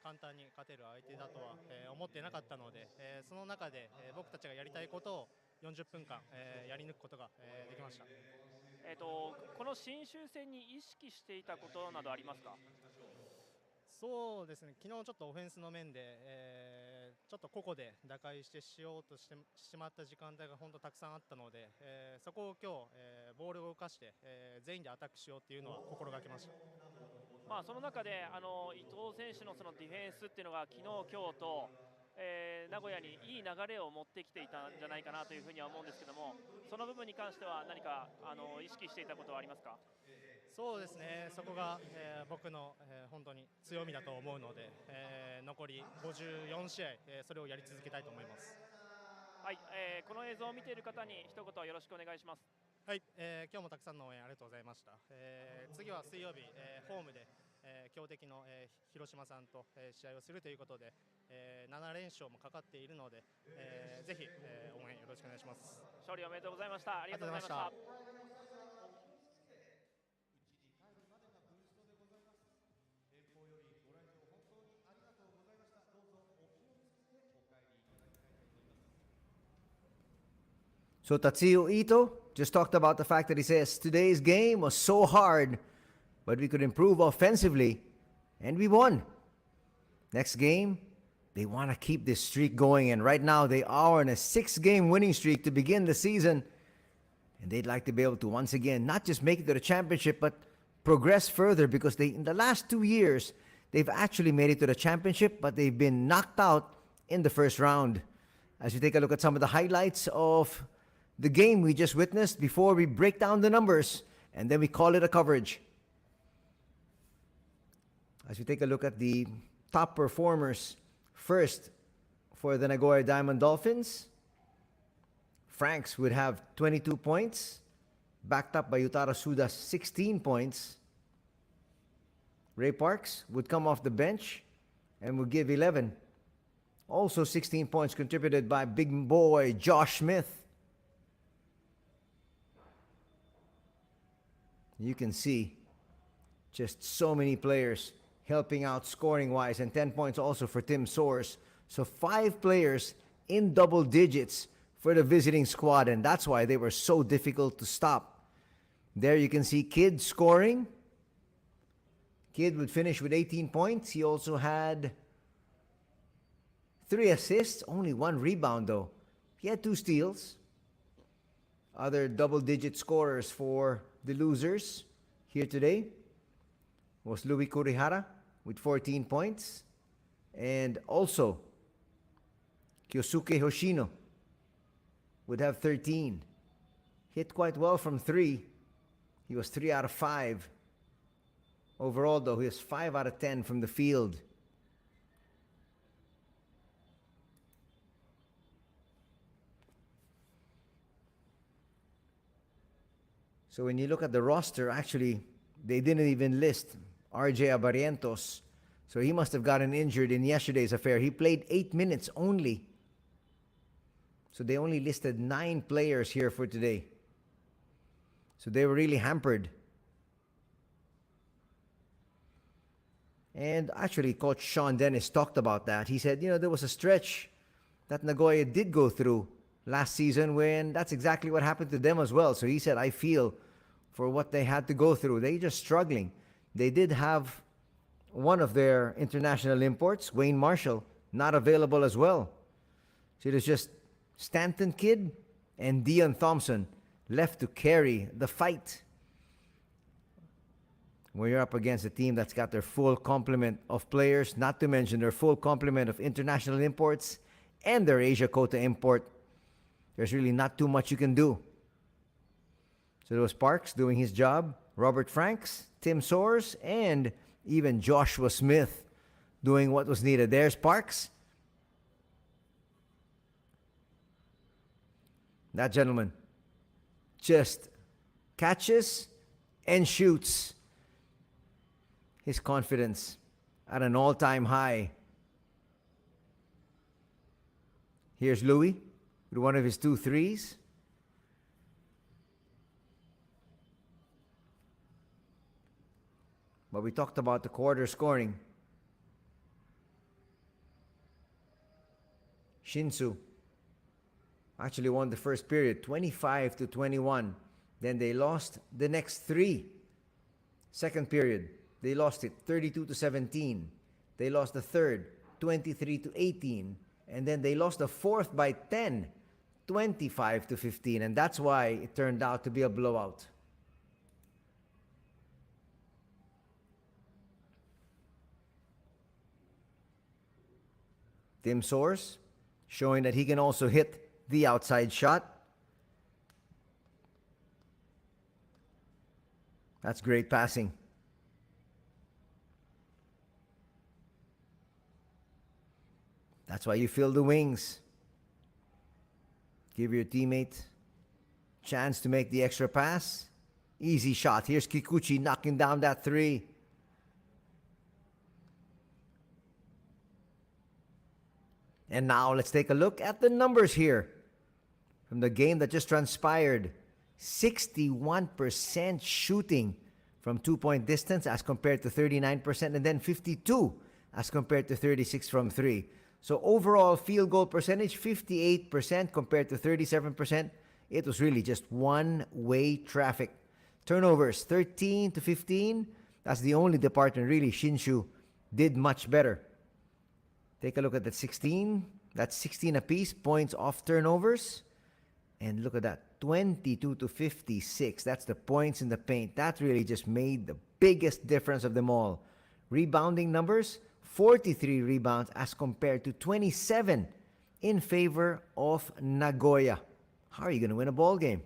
簡単に勝てる相手だとは、思ってなかったので、その中で、僕たちがやりたいことを、40分間、やり抜くことが、できました。この信州戦に意識していたことなどありますか？そうですね、昨日ちょっとオフェンスの面で、ちょっと個々で打開してしようとしてしまった時間帯が本当たくさんあったので、そこを今日、ボールを動かして、全員でアタックしようっていうのは心がけました。その中で伊藤選手のそのディフェンスっていうのが昨日、今日と、名古屋にいい流れを持ってきていたんじゃないかなというふうには思うんですけども、その部分に関しては何か意識していたことはありますか？そうですね、そこが、僕の、本当に強みだと思うので、残り54試合、それをやり続けたいと思います。はい、この映像を見ている方に一言よろしくお願いします。はい、今日もたくさんの応援ありがとうございました。次は水曜日、ホームで、強敵の、広島さんと、試合をするということで、7連勝もかかっているので、ぜひ、応援よろしくお願いします。勝利おめでとうございました。ありがとうございました。So Tatsuyo Ito just talked about the fact that he says today's game was so hard, but we could improve offensively, and we won. Next game, they want to keep this streak going, and right now they are on a 6-game winning streak to begin the season, and they'd like to be able to once again not just make it to the championship, but progress further, because in the last 2 years, they've actually made it to the championship, but they've been knocked out in the first round. As we take a look at some of the highlights of the game we just witnessed before we break down the numbers, and then we call it a coverage. As we take a look at the top performers, first for the Nagoya Diamond Dolphins, Franks would have 22 points, backed up by Yutaro Suda's 16 points. Ray Parks would come off the bench and would give 11. Also 16 points contributed by big boy Josh Smith. You can see just so many players helping out scoring-wise, and 10 points also for Tim Soares. So 5 players in double digits for the visiting squad, and that's why they were so difficult to stop. There you can see Kidd scoring. Kidd would finish with 18 points. He also had 3 assists, only 1 rebound though. He had 2 steals. Other double-digit scorers for the losers here today was Louis Kurihara with 14 points, and also Kyosuke Hoshino would have 13. Hit quite well from 3. He was 3 out of 5. Overall though, he was 5 out of 10 from the field. So when you look at the roster, actually, they didn't even list RJ Abarientos. So he must have gotten injured in yesterday's affair. He played 8 minutes only. So they only listed 9 players here for today. So they were really hampered. And actually, Coach Sean Dennis talked about that. He said, there was a stretch that Nagoya did go through last season when that's exactly what happened to them as well. So he said, I feel for what they had to go through. They're just struggling. They did have one of their international imports, Wayne Marshall, not available as well. So it was just Stanton Kidd and Dion Thompson left to carry the fight. When you're up against a team that's got their full complement of players, not to mention their full complement of international imports and their Asia quota import, there's really not too much you can do. So there was Parks doing his job, Robert Franks, Tim Soares, and even Joshua Smith doing what was needed. There's Parks. That gentleman just catches and shoots. His confidence at an all-time high. Here's Louis with one of his 2 threes. But we talked about the quarter scoring. SHINSHU actually won the first period 25-21. Then they lost the next three. Second period, they lost it 32-17. They lost the third 23-18. And then they lost the fourth by 10, 25-15. And that's why it turned out to be a blowout. Tim Soares showing that he can also hit the outside shot. That's great passing. That's why you fill the wings. Give your teammate chance to make the extra pass. Easy shot. Here's Kikuchi knocking down that three. And now let's take a look at the numbers here from the game that just transpired. 61% shooting from 2-point distance as compared to 39%, and then 52 as compared to 36 from three. So overall field goal percentage, 58% compared to 37%. It was really just one-way traffic. Turnovers, 13-15. That's the only department really Shinshu did much better. Take a look at that 16. That's 16 apiece points off turnovers. And look at that, 22-56. That's the points in the paint. That really just made the biggest difference of them all. Rebounding numbers, 43 rebounds as compared to 27 in favor of Nagoya. How are you going to win a ball game?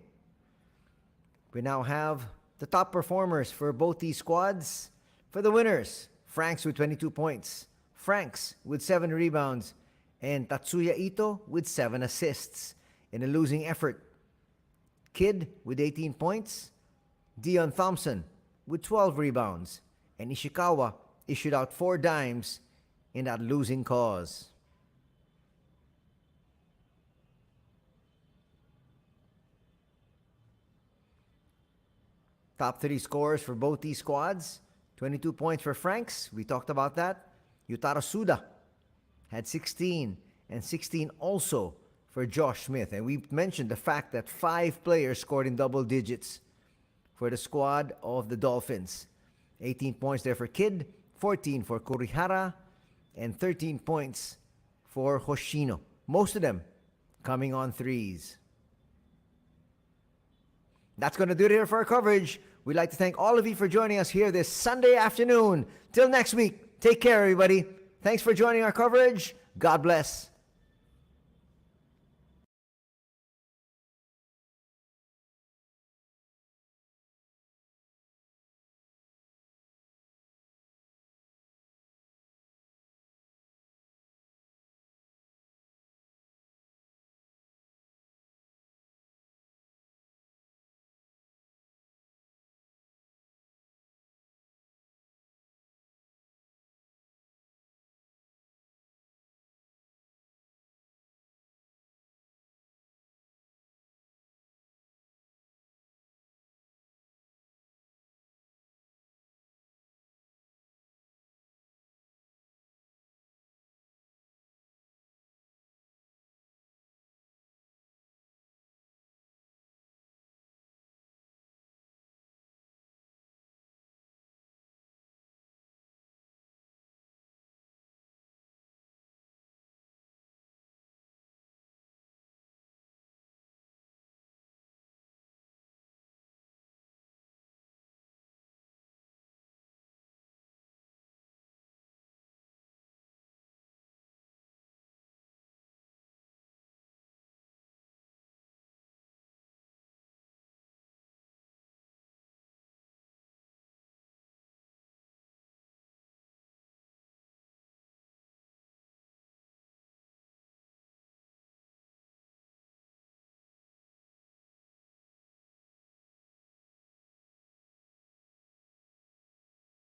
We now have the top performers for both these squads. For the winners, Franks with 22 points. Franks with 7 rebounds. And Tatsuya Ito with 7 assists. In a losing effort, Kid with 18 points. Dion Thompson with 12 rebounds. And Ishikawa issued out 4 dimes in that losing cause. Top 3 scorers for both these squads. 22 points for Franks. We talked about that. Yutaro Suda had 16. And 16 also for Josh Smith. And we mentioned the fact that 5 players scored in double digits for the squad of the Dolphins. 18 points there for Kid, 14 for Kurihara, and 13 points for Hoshino. Most of them coming on threes. That's going to do it here for our coverage. We'd like to thank all of you for joining us here this Sunday afternoon. Till next week, take care, everybody. Thanks for joining our coverage. God bless.